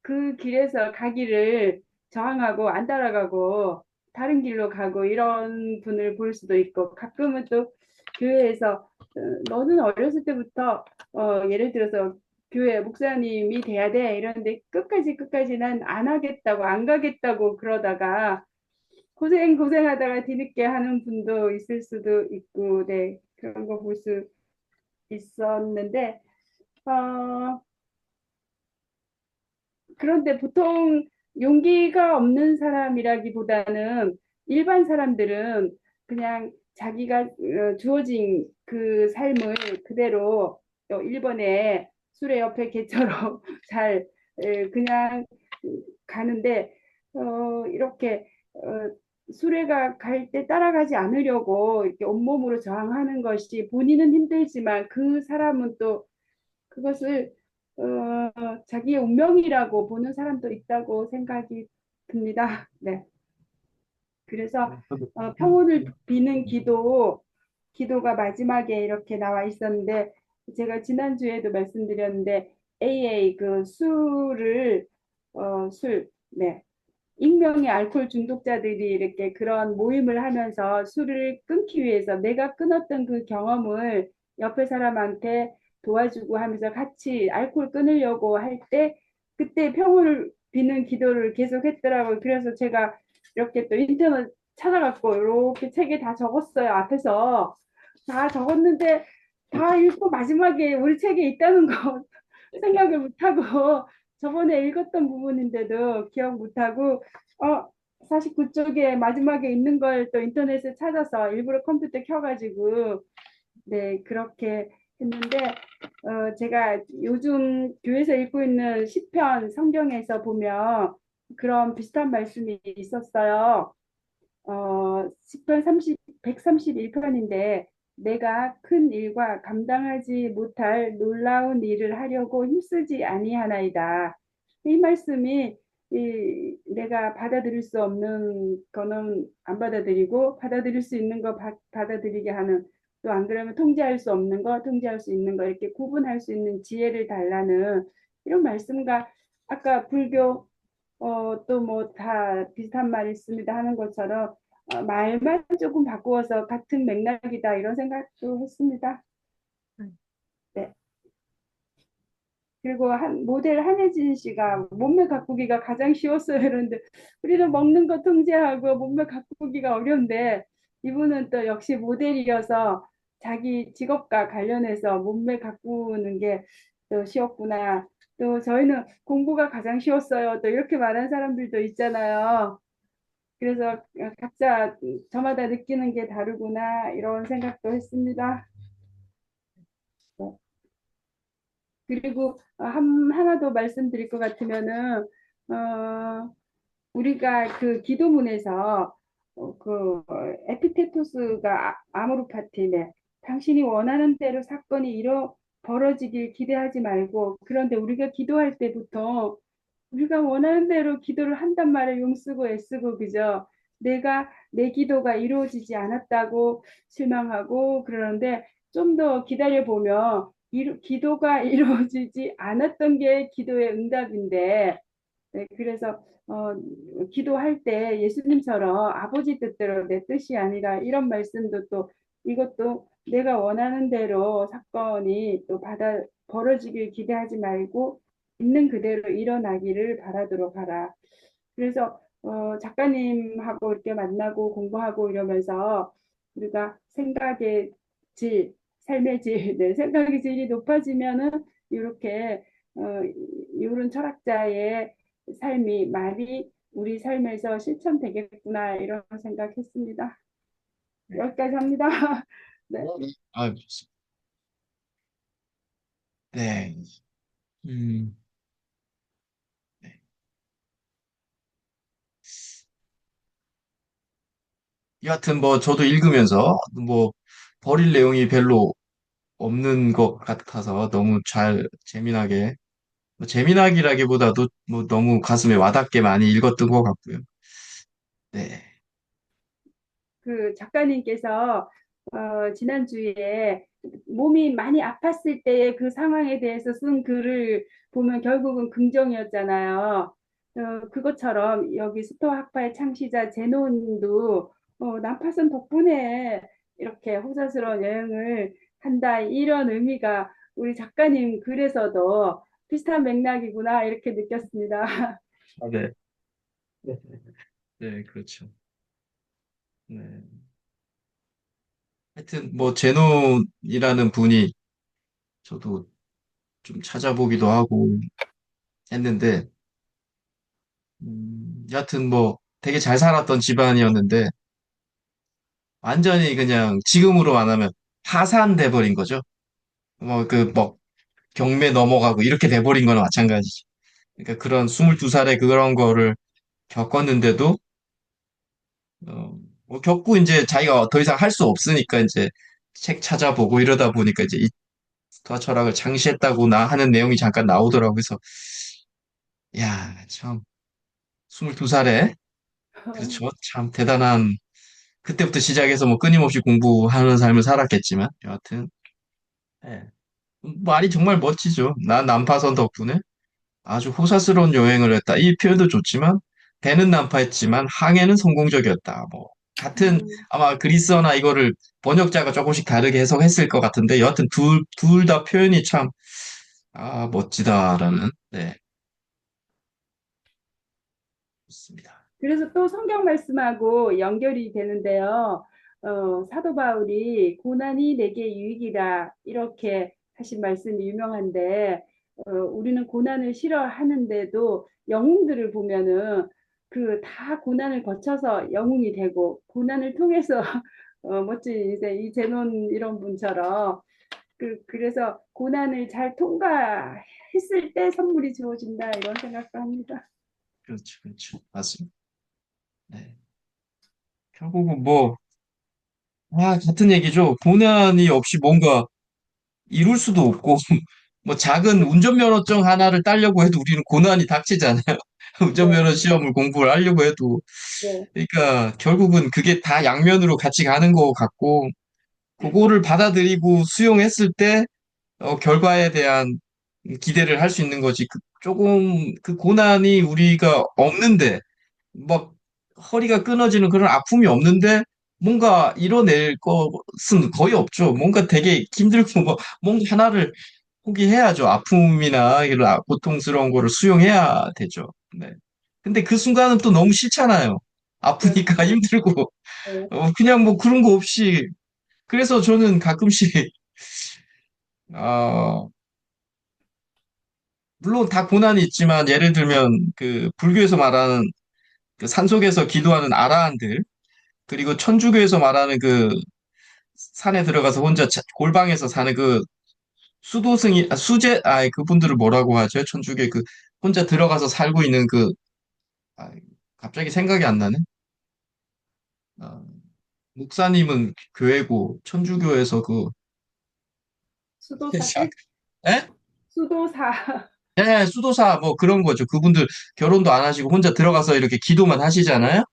그 길에서 가기를 저항하고 안 따라가고 다른 길로 가고 이런 분을 볼 수도 있고 가끔은 또 교회에서 너는 어렸을 때부터 예를 들어서 교회 목사님이 돼야 돼 이러는데 끝까지 난 안 하겠다고 안 가겠다고 그러다가 고생하다가 뒤늦게 하는 분도 있을 수도 있고 네 그런 거 볼 수 있었는데 어, 그런데 보통 용기가 없는 사람이라기보다는 일반 사람들은 그냥 자기가 주어진 그 삶을 그대로 일본의 수레 옆에 개처럼 잘 그냥 가는데 이렇게 수레가 갈 때 따라가지 않으려고 이렇게 온몸으로 저항하는 것이 본인은 힘들지만 그 사람은 또 그것을 자기의 운명이라고 보는 사람도 있다고 생각이 듭니다. 네. 그래서 평온을 비는 기도가 마지막에 이렇게 나와 있었는데 제가 지난주에도 말씀드렸는데 AA 그 네. 익명의 알코올 중독자들이 이렇게 그런 모임을 하면서 술을 끊기 위해서 내가 끊었던 그 경험을 옆에 사람한테 도와주고 하면서 같이 알코올 끊으려고 할 때 그때 평온을 비는 기도를 계속 했더라고요. 그래서 제가 이렇게 또 인터넷 찾아갖고 이렇게 책에 다 적었어요. 앞에서 다 적었는데 다 읽고 마지막에 우리 책에 있다는 거 생각을 못하고 저번에 읽었던 부분인데도 기억 못하고 49쪽에 마지막에 있는 걸 또 인터넷에 찾아서 일부러 컴퓨터 켜가지고 네 그렇게 했는데 제가 요즘 교회에서 읽고 있는 시편 성경에서 보면 그런 비슷한 말씀이 있었어요. 시편 131편인데 내가 큰 일과 감당하지 못할 놀라운 일을 하려고 힘쓰지 아니하나이다. 이 말씀이 내가 받아들일 수 없는 거는 안 받아들이고 받아들일 수 있는 거 받아들이게 하는 또 안 그러면 통제할 수 없는 거 통제할 수 있는 거 이렇게 구분할 수 있는 지혜를 달라는 이런 말씀과 아까 불교 또 뭐 다 비슷한 말이 있습니다 하는 것처럼 말만 조금 바꾸어서 같은 맥락이다 이런 생각도 했습니다. 네. 그리고 모델 한혜진 씨가 몸매 가꾸기가 가장 쉬웠어요. 그런데 우리는 먹는 거 통제하고 몸매 가꾸기가 어려운데 이분은 또 역시 모델이어서 자기 직업과 관련해서 몸매 가꾸는 게 또 쉬웠구나. 또 저희는 공부가 가장 쉬웠어요. 또 이렇게 말하는 사람들도 있잖아요. 그래서 각자 저마다 느끼는 게 다르구나 이런 생각도 했습니다. 그리고 하나 더 말씀드릴 것 같으면은 우리가 그 기도문에서 그 에피테토스가 아모르파티네 당신이 원하는 대로 사건이 벌어지길 기대하지 말고 그런데 우리가 기도할 때부터 우리가 원하는 대로 기도를 한단 말에 용쓰고 애쓰고 그죠? 내가 내 기도가 이루어지지 않았다고 실망하고 그러는데 좀 더 기다려 보면 기도가 이루어지지 않았던 게 기도의 응답인데 네, 그래서 기도할 때 예수님처럼 아버지 뜻대로 내 뜻이 아니라 이런 말씀도 또 이것도 내가 원하는 대로 사건이 또 벌어지길 기대하지 말고 있는 그대로 일어나기를 바라도록 하라. 그래서 작가님하고 이렇게 만나고 공부하고 이러면서 우리가 생각의 질, 삶의 질, 네, 생각의 질이 높아지면은 이렇게 이런 철학자의 말이 우리 삶에서 실천되겠구나 이런 생각했습니다. 여기까지 합니다. 네. 네. 아, 좋습니다. 네. 음, 네. 여하튼 뭐 저도 읽으면서 뭐 버릴 내용이 별로 없는 것 같아서 너무 잘 재미나게 뭐 재미나기라기보다도 뭐 너무 가슴에 와닿게 많이 읽었던 것 같고요. 네. 그 작가님께서 지난주에 몸이 많이 아팠을 때의 그 상황에 대해서 쓴 글을 보면 결국은 긍정이었잖아요. 그것처럼 여기 스토아 학파의 창시자 제논도 난파선 덕분에 이렇게 호사스러운 여행을 한다 이런 의미가 우리 작가님 글에서도 비슷한 맥락이구나 이렇게 느꼈습니다. 아, 네. 네, 네, 그렇죠. 네. 하여튼 뭐 제논이라는 분이 저도 좀 찾아보기도 하고 했는데 여하튼 뭐 되게 잘 살았던 집안이었는데 완전히 그냥 지금으로 말하면 파산돼 버린 거죠. 뭐 경매 넘어가고 이렇게 돼 버린 거나 마찬가지죠. 그러니까 그런 22살에 그런 거를 겪었는데도 뭐 겪고 이제 자기가 더 이상 할 수 없으니까 이제 책 찾아보고 이러다 보니까 이제 이스토아 철학을 창시했다고나 하는 내용이 잠깐 나오더라고요. 그래서 야, 참 22살에 그렇죠. 참 대단한 그때부터 시작해서 뭐 끊임없이 공부하는 삶을 살았겠지만 여하튼 예. 말이 정말 멋지죠. 난 난파선 덕분에 아주 호사스러운 여행을 했다. 이 표현도 좋지만 배는 난파했지만 항해는 성공적이었다. 뭐 같은 음, 아마 그리스어나 이거를 번역자가 조금씩 다르게 해석했을 것 같은데 여하튼 둘 다 표현이 참 멋지다라는 네, 좋습니다. 그래서 또 성경 말씀하고 연결이 되는데요. 사도 바울이 고난이 내게 유익이다 이렇게 하신 말씀이 유명한데 우리는 고난을 싫어하는데도 영웅들을 보면은 그 다 고난을 거쳐서 영웅이 되고 고난을 통해서 멋진 이제 이 제논 이런 분처럼 그래서 고난을 잘 통과했을 때 선물이 주어진다 이런 생각도 합니다. 그렇죠, 그렇죠. 맞습니다. 네. 결국은 뭐 같은 얘기죠. 고난이 없이 뭔가 이룰 수도 없고, 뭐 작은 운전면허증 하나를 따려고 해도 우리는 고난이 닥치잖아요. 네, 운전면허 시험을 공부를 하려고 해도. 네. 그러니까 결국은 그게 다 양면으로 같이 가는 것 같고, 그거를 받아들이고 수용했을 때, 결과에 대한 기대를 할 수 있는 거지. 조금 그 고난이 우리가 없는데, 막 허리가 끊어지는 그런 아픔이 없는데 뭔가 이뤄낼 것은 거의 없죠. 뭔가 되게 힘들고 뭐 뭔가 하나를 포기해야죠. 아픔이나 이런 고통스러운 거를 수용해야 되죠. 네. 근데 그 순간은 또 너무 싫잖아요. 아프니까 그렇죠. 힘들고 네. 그냥 뭐 그런 거 없이 그래서 저는 가끔씩 어, 물론 다 고난이 있지만 예를 들면 그 불교에서 말하는 그 산속에서 기도하는 아라한들 그리고 천주교에서 말하는 그 산에 들어가서 혼자 골방에서 사는 그 수도승이 수제 그분들을 뭐라고 하죠? 천주교 그 혼자 들어가서 살고 있는 그 아, 갑자기 생각이 안 나네. 아, 목사님은 교회고 천주교에서 그 수도사들? 에? 수도사. 예, 수도사 뭐 그런 거죠. 그분들 결혼도 안 하시고 혼자 들어가서 이렇게 기도만 하시잖아요.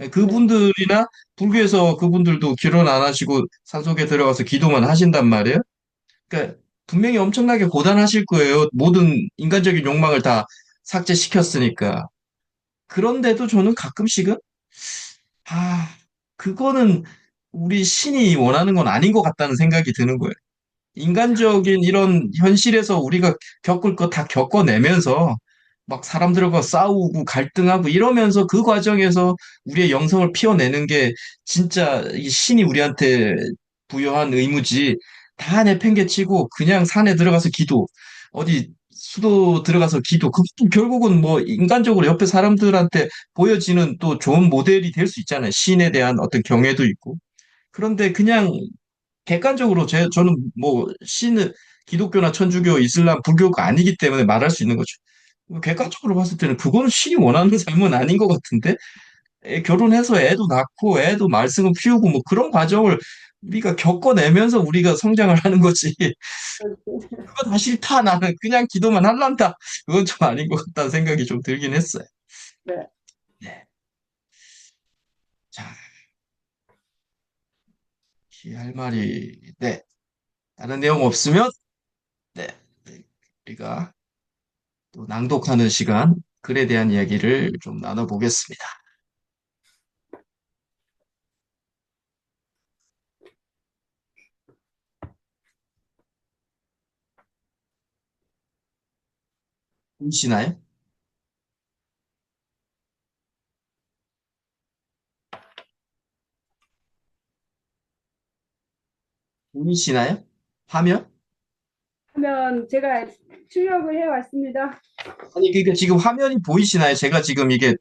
예, 네. 그분들이나 불교에서 그분들도 결혼 안 하시고 산속에 들어가서 기도만 하신단 말이에요. 그러니까 분명히 엄청나게 고단하실 거예요. 모든 인간적인 욕망을 다 삭제시켰으니까. 그런데도 저는 가끔씩은 아, 그거는 우리 신이 원하는 건 아닌 것 같다는 생각이 드는 거예요. 인간적인 이런 현실에서 우리가 겪을 거 다 겪어내면서 막 사람들과 싸우고 갈등하고 이러면서 그 과정에서 우리의 영성을 피워내는 게 진짜 이 신이 우리한테 부여한 의무지. 다 내팽개치고 그냥 산에 들어가서 기도, 어디 수도 들어가서 기도. 그것도 결국은 뭐 인간적으로 옆에 사람들한테 보여지는 또 좋은 모델이 될 수 있잖아요. 신에 대한 어떤 경애도 있고. 그런데 그냥 객관적으로 저는 뭐 신은 기독교나 천주교, 이슬람, 불교가 아니기 때문에 말할 수 있는 거죠. 객관적으로 봤을 때는 그거는 신이 원하는 삶은 아닌 것 같은데 결혼해서 애도 낳고 애도 말씀을 피우고 뭐 그런 과정을 우리가 겪어내면서 우리가 성장을 하는 거지. 그거 다 싫다. 나는 그냥 기도만 할란다. 그건 좀 아닌 것 같다는 생각이 좀 들긴 했어요. 네. 네. 자, 할 말이 네. 다른 내용 없으면 네. 우리가 또 낭독하는 시간, 글에 대한 이야기를 좀 나눠보겠습니다. 보이시나요? 보이시나요? 화면? 하면 제가 출력을 해왔습니다. 아니, 그러니까 지금 화면이 보이시나요? 제가 지금 이게,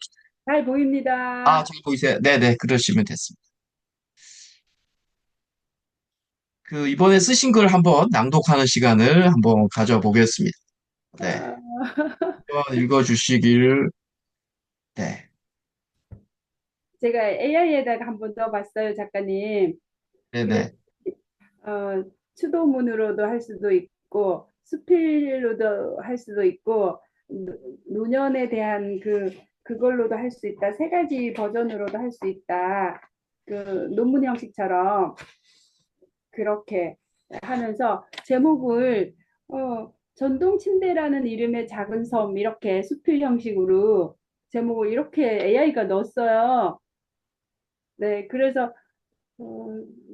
잘 보입니다. 잘 보이세요? 네네, 그러시면 됐습니다. 그, 이번에 쓰신 글 한번 낭독하는 시간을 한번 가져보겠습니다. 네. 어, 한번 읽어주시길, 네. 제가 AI에다가 한번 넣어봤어요, 작가님. 그래서 네네. 추도문으로도 할 수도 있고 수필로도 할 수도 있고 노년에 대한 그걸로도 할 수 있다. 세 가지 버전으로도 할 수 있다. 그 논문 형식처럼 그렇게 하면서 제목을 전동 침대라는 이름의 작은 섬 이렇게 수필 형식으로 제목을 이렇게 AI가 넣었어요. 네, 그래서 어,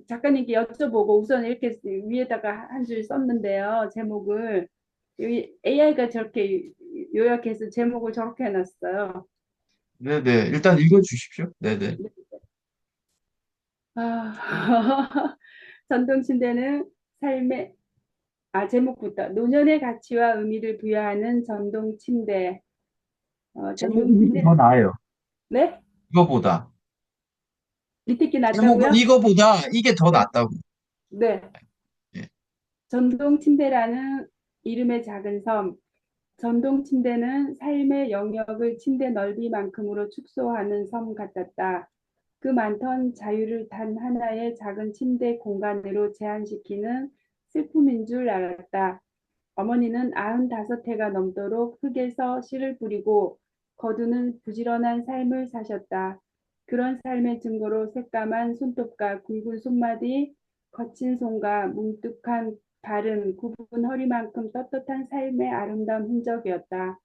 작가님께 여쭤보고 우선 이렇게 위에다가 한 줄 썼는데요. 제목을 AI가 저렇게 요약해서 제목을 저렇게 해놨어요. 네네. 일단 읽어주십시오. 네네. 아, 전동 침대는 삶의 제목부터 노년의 가치와 의미를 부여하는 전동 침대. 전동 제목이 더 침대. 나아요. 네? 이거보다. 밑에 게 제목은 낫다고요? 이거보다 이게 더 네. 낫다고. 네. 예. 전동 침대라는 이름의 작은 섬. 전동 침대는 삶의 영역을 침대 넓이만큼으로 축소하는 섬 같았다. 그 많던 자유를 단 하나의 작은 침대 공간으로 제한시키는 슬픔인 줄 알았다. 어머니는 95해가 넘도록 흙에서 씨를 뿌리고 거두는 부지런한 삶을 사셨다. 그런 삶의 증거로 새까만 손톱과 굵은 손마디, 거친 손과 뭉뚝한 발은 굽은 허리만큼 떳떳한 삶의 아름다운 흔적이었다.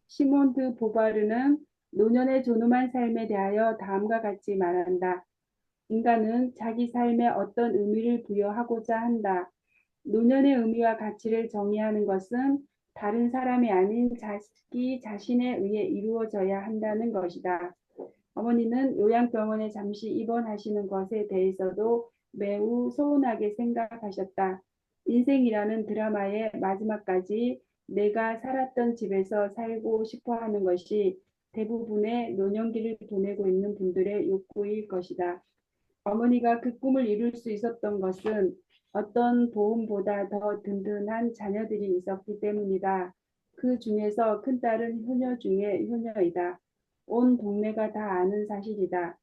시몬 드 보바르는 노년의 존엄한 삶에 대하여 다음과 같이 말한다. 인간은 자기 삶에 어떤 의미를 부여하고자 한다. 노년의 의미와 가치를 정의하는 것은 다른 사람이 아닌 자기 자신에 의해 이루어져야 한다는 것이다. 어머니는 요양병원에 잠시 입원하시는 것에 대해서도 매우 서운하게 생각하셨다. 인생이라는 드라마의 마지막까지 내가 살았던 집에서 살고 싶어 하는 것이 대부분의 노년기를 보내고 있는 분들의 욕구일 것이다. 어머니가 그 꿈을 이룰 수 있었던 것은 어떤 보험보다 더 든든한 자녀들이 있었기 때문이다. 그 중에서 큰딸은 효녀 중에 효녀이다. 온 동네가 다 아는 사실이다.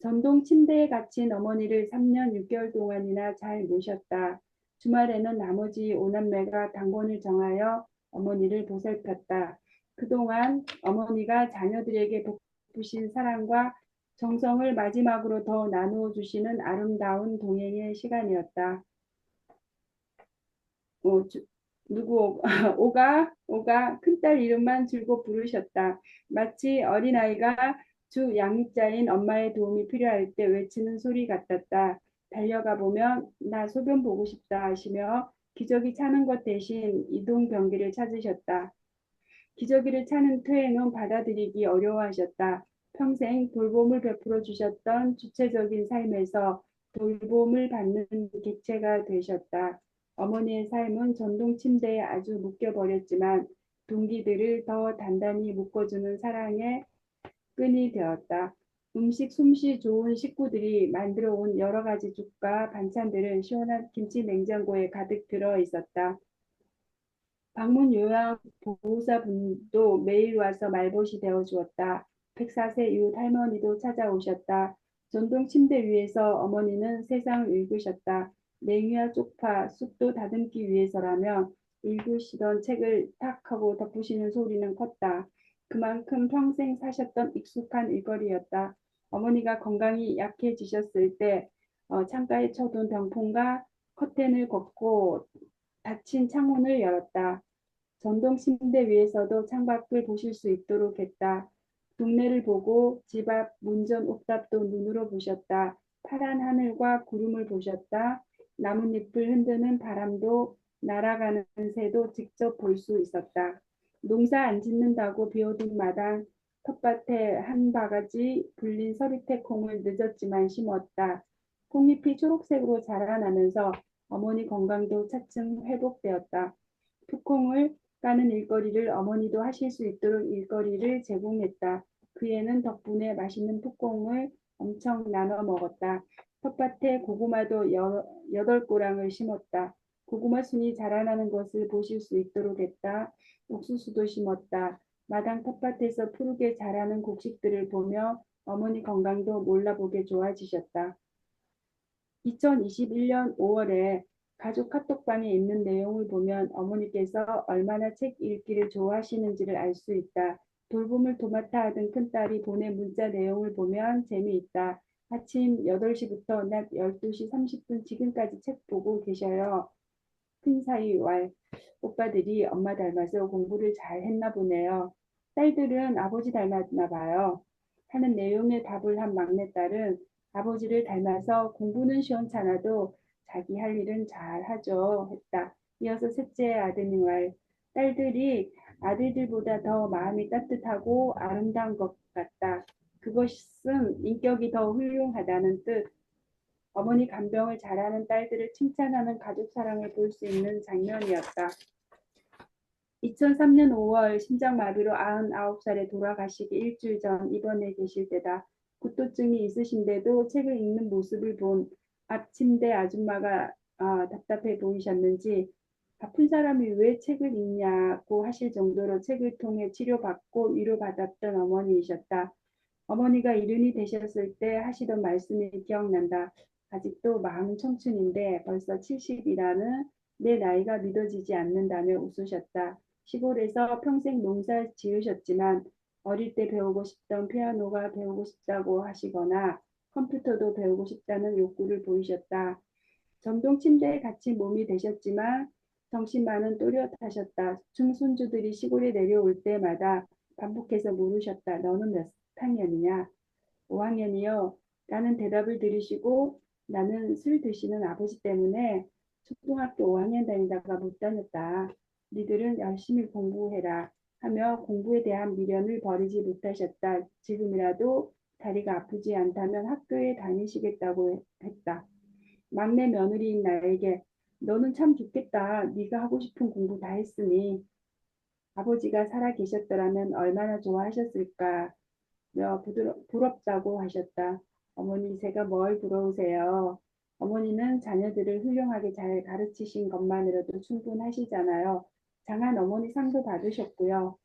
전동 침대에 갇힌 어머니를 3년 6개월 동안이나 잘 모셨다. 주말에는 나머지 오남매가 당번을 정하여 어머니를 보살폈다. 그동안 어머니가 자녀들에게 베푸신 사랑과 정성을 마지막으로 더 나누어 주시는 아름다운 동행의 시간이었다. 주, 누구 오가 큰딸 이름만 줄곧 부르셨다. 마치 어린아이가 주 양육자인 엄마의 도움이 필요할 때 외치는 소리 같았다. 달려가 보면 나 소변 보고 싶다 하시며 기저귀 차는 것 대신 이동 변기를 찾으셨다. 기저귀를 차는 퇴행은 받아들이기 어려워하셨다. 평생 돌봄을 베풀어 주셨던 주체적인 삶에서 돌봄을 받는 객체가 되셨다. 어머니의 삶은 전동 침대에 아주 묶여버렸지만 동기들을 더 단단히 묶어주는 사랑의 끈이 되었다. 음식 솜씨 좋은 식구들이 만들어 온 여러 가지 죽과 반찬들은 시원한 김치 냉장고에 가득 들어 있었다. 방문 요양 보호사분도 매일 와서 말벗이 되어 주었다. 104세 이웃 할머니도 찾아오셨다. 전동 침대 위에서 어머니는 세상을 읽으셨다. 냉이와 쪽파, 쑥도 다듬기 위해서라면 읽으시던 책을 탁 하고 덮으시는 소리는 컸다. 그만큼 평생 사셨던 익숙한 일거리였다. 어머니가 건강이 약해지셨을 때 창가에 쳐둔 병풍과 커튼을 걷고 닫힌 창문을 열었다. 전동 침대 위에서도 창밖을 보실 수 있도록 했다. 동네를 보고 집 앞 문전 옥답도 눈으로 보셨다. 파란 하늘과 구름을 보셨다. 나뭇잎을 흔드는 바람도 날아가는 새도 직접 볼 수 있었다. 농사 안 짓는다고 비워둔 마당 텃밭에 한 바가지 불린 서리태 콩을 늦었지만 심었다. 콩잎이 초록색으로 자라나면서 어머니 건강도 차츰 회복되었다. 풋콩을 까는 일거리를 어머니도 하실 수 있도록 일거리를 제공했다. 그 애는 덕분에 맛있는 풋콩을 엄청 나눠 먹었다. 텃밭에 고구마도 8고랑을 심었다. 고구마 순이 자라나는 것을 보실 수 있도록 했다. 옥수수도 심었다. 마당 텃밭에서 푸르게 자라는 곡식들을 보며 어머니 건강도 몰라보게 좋아지셨다. 2021년 5월에 가족 카톡방에 있는 내용을 보면 어머니께서 얼마나 책 읽기를 좋아하시는지를 알 수 있다. 돌봄을 도맡아 하던 큰딸이 보낸 문자 내용을 보면 재미있다. 아침 8시부터 낮 12시 30분 지금까지 책 보고 계셔요. 큰 사이 왈 오빠들이 엄마 닮아서 공부를 잘 했나 보네요. 딸들은 아버지 닮았나 봐요. 하는 내용의 답을 한 막내딸은 아버지를 닮아서 공부는 시원찮아도 자기 할 일은 잘 하죠. 했다. 이어서 셋째 아드님 말 딸들이 아들들보다 더 마음이 따뜻하고 아름다운 것 같다. 그것은 인격이 더 훌륭하다는 뜻. 어머니 간병을 잘하는 딸들을 칭찬하는 가족 사랑을 볼 수 있는 장면이었다. 2003년 5월 심장마비로 99살에 돌아가시기 일주일 전 입원해 계실 때다. 구토증이 있으신데도 책을 읽는 모습을 본 앞 침대 아줌마가 답답해 보이셨는지 아픈 사람이 왜 책을 읽냐고 하실 정도로 책을 통해 치료받고 위로받았던 어머니이셨다. 어머니가 이른이 되셨을 때 하시던 말씀이 기억난다. 아직도 마음은 청춘인데 벌써 70이라는 내 나이가 믿어지지 않는다며 웃으셨다. 시골에서 평생 농사 지으셨지만 어릴 때 배우고 싶던 피아노가 배우고 싶다고 하시거나 컴퓨터도 배우고 싶다는 욕구를 보이셨다. 전동 침대에 갇힌 몸이 되셨지만 정신만은 또렷하셨다. 증손주들이 시골에 내려올 때마다 반복해서 물으셨다. 너는 몇 학년이냐? 5학년이요. 라는 대답을 들으시고 나는 술 드시는 아버지 때문에 초등학교 5학년 다니다가 못 다녔다. 니들은 열심히 공부해라 하며 공부에 대한 미련을 버리지 못하셨다. 지금이라도 다리가 아프지 않다면 학교에 다니시겠다고 했다. 막내 며느리인 나에게 너는 참 좋겠다. 네가 하고 싶은 공부 다 했으니 아버지가 살아 계셨더라면 얼마나 좋아하셨을까. 부럽다고 하셨다. 어머니, 제가 뭘 부러우세요? 어머니는 자녀들을 훌륭하게 잘 가르치신 것만으로도 충분하시잖아요. 장한 어머니 상도 받으셨고요.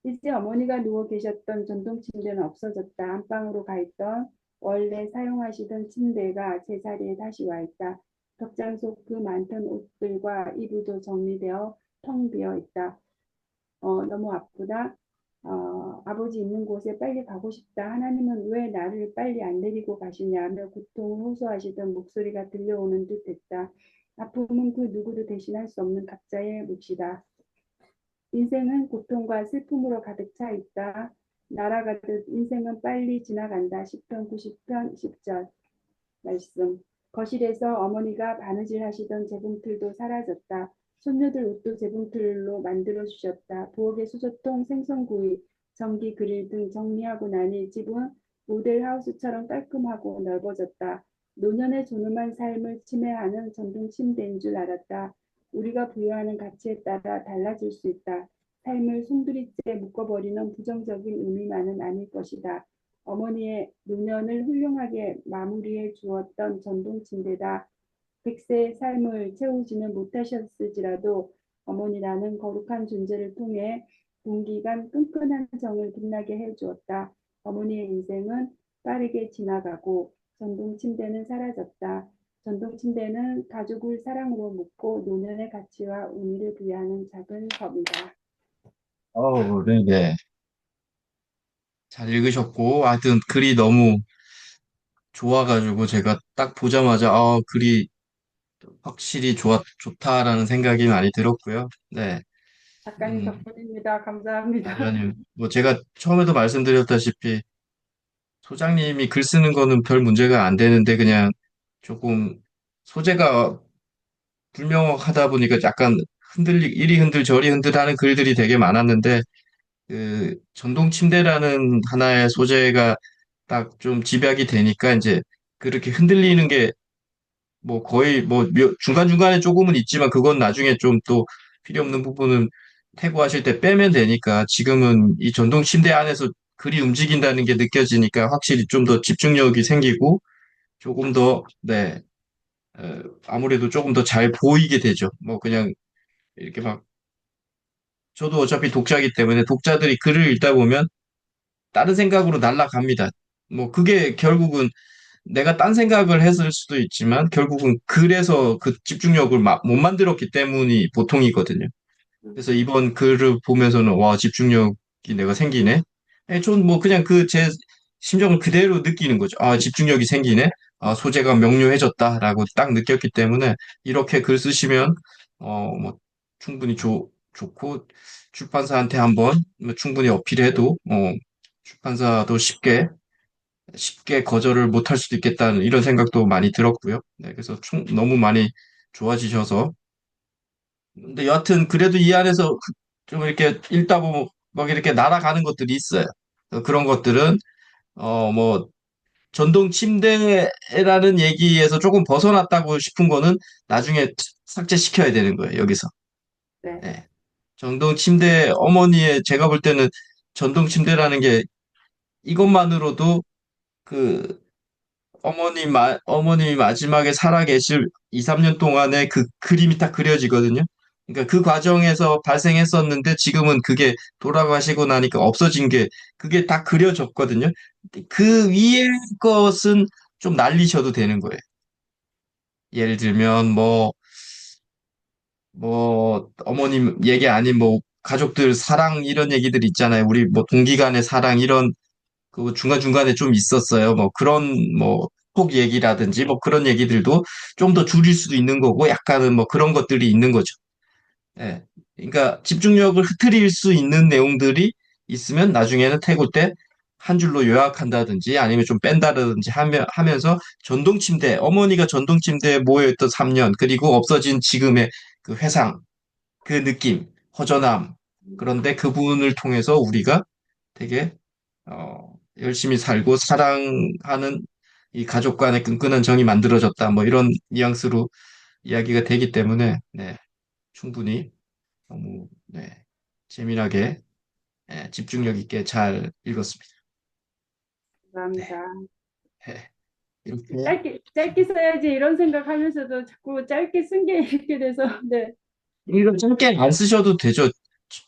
이제 어머니가 누워 계셨던 전동 침대는 없어졌다. 안방으로 가 있던 원래 사용하시던 침대가 제자리에 다시 와 있다. 덕장 속 그 많던 옷들과 이불도 정리되어 텅 비어 있다. 너무 아프다. 아버지 있는 곳에 빨리 가고 싶다. 하나님은 왜 나를 빨리 안 데리고 가시냐며 고통을 호소하시던 목소리가 들려오는 듯 했다. 아픔은 그 누구도 대신할 수 없는 각자의 몫이다. 인생은 고통과 슬픔으로 가득 차 있다. 날아가듯 인생은 빨리 지나간다. 10편 90편 10절 말씀. 거실에서 어머니가 바느질 하시던 재봉틀도 사라졌다. 손녀들 옷도 재봉틀로 만들어 주셨다. 부엌에 수저통, 생선구이, 전기 그릴 등 정리하고 나니 집은 모델하우스처럼 깔끔하고 넓어졌다. 노년의 존엄한 삶을 침해하는 전동 침대인 줄 알았다. 우리가 부여하는 가치에 따라 달라질 수 있다. 삶을 송두리째 묶어버리는 부정적인 의미만은 아닐 것이다. 어머니의 노년을 훌륭하게 마무리해 주었던 전동 침대다. 100세의 삶을 채우지는 못하셨을지라도 어머니라는 거룩한 존재를 통해 동기간 끈끈한 정을 빛나게 해 주었다. 어머니의 인생은 빠르게 지나가고 전동 침대는 사라졌다. 전동 침대는 가족을 사랑으로 묶고 노년의 가치와 의미를 부여하는 작은 컵이다. 네네. 잘 읽으셨고, 하여튼 글이 너무 좋아가지고 제가 딱 보자마자, 글이 확실히 좋다라는 생각이 많이 들었고요. 네. 작가님 음, 덕분입니다. 감사합니다. 아니요. 뭐 제가 처음에도 말씀드렸다시피 소장님이 글 쓰는 거는 별 문제가 안 되는데 그냥 조금 소재가 불명확하다 보니까 약간 이리 흔들 저리 흔들 하는 글들이 되게 많았는데 그 전동 침대라는 하나의 소재가 딱 좀 집약이 되니까 이제 그렇게 흔들리는 게 뭐 거의 뭐 중간중간에 조금은 있지만 그건 나중에 좀 또 필요 없는 부분은 태고하실 때 빼면 되니까 지금은 이 전동 침대 안에서 글이 움직인다는 게 느껴지니까 확실히 좀 더 집중력이 생기고 조금 더, 네, 아무래도 조금 더 잘 보이게 되죠. 뭐 그냥 이렇게 막 저도 어차피 독자이기 때문에 독자들이 글을 읽다 보면 다른 생각으로 날아갑니다. 뭐 그게 결국은 내가 딴 생각을 했을 수도 있지만 결국은 글에서 그 집중력을 못 만들었기 때문이 보통이거든요. 그래서 이번 글을 보면서는 와, 집중력이 내가 생기네. 전뭐 그냥 그 제 심정을 그대로 느끼는 거죠. 아, 집중력이 생기네. 아, 소재가 명료해졌다라고 딱 느꼈기 때문에 이렇게 글 쓰시면 뭐 충분히 좋고 출판사한테 한번 뭐 충분히 어필해도 출판사도 쉽게 거절을 못할 수도 있겠다는 이런 생각도 많이 들었고요. 네, 그래서 너무 많이 좋아지셔서 근데 여하튼 그래도 이 안에서 좀 이렇게 읽다 보면 막 이렇게 날아가는 것들이 있어요. 그런 것들은 뭐 전동 침대라는 얘기에서 조금 벗어났다고 싶은 거는 나중에 삭제시켜야 되는 거예요. 여기서. 네. 네. 전동 침대 어머니의 제가 볼 때는 전동 침대라는 게 이것만으로도 그 어머님이 마지막에 살아계실 2, 3년 동안의 그 그림이 딱 그려지거든요. 그러니까 그 과정에서 발생했었는데 지금은 그게 돌아가시고 나니까 없어진 게 그게 딱 그려졌거든요. 그 위에 것은 좀 날리셔도 되는 거예요. 예를 들면 뭐 어머님 얘기 아닌 뭐 가족들 사랑 이런 얘기들 있잖아요. 우리 뭐 동기 간의 사랑 이런 그 중간중간에 좀 있었어요. 뭐 그런 뭐 속 얘기라든지 뭐 그런 얘기들도 좀 더 줄일 수도 있는 거고 약간은 뭐 그런 것들이 있는 거죠. 예. 그러니까 집중력을 흐트릴 수 있는 내용들이 있으면 나중에는 태굴 때 한 줄로 요약한다든지 아니면 좀 뺀다든지 하면서 전동 침대, 어머니가 전동 침대에 모여있던 3년, 그리고 없어진 지금의 그 회상, 그 느낌, 허전함. 그런데 그분을 통해서 우리가 되게 열심히 살고 사랑하는 이 가족 간의 끈끈한 정이 만들어졌다. 뭐 이런 뉘앙스로 이야기가 되기 때문에 네, 충분히 너무 네, 재미나게 집중력 있게 잘 읽었습니다. 네, 감사합니다. 네, 이렇게 짧게, 짧게 써야지 이런 생각하면서도 자꾸 짧게 쓴 게 이렇게 돼서, 네, 이거 짧게 안 쓰셔도 되죠.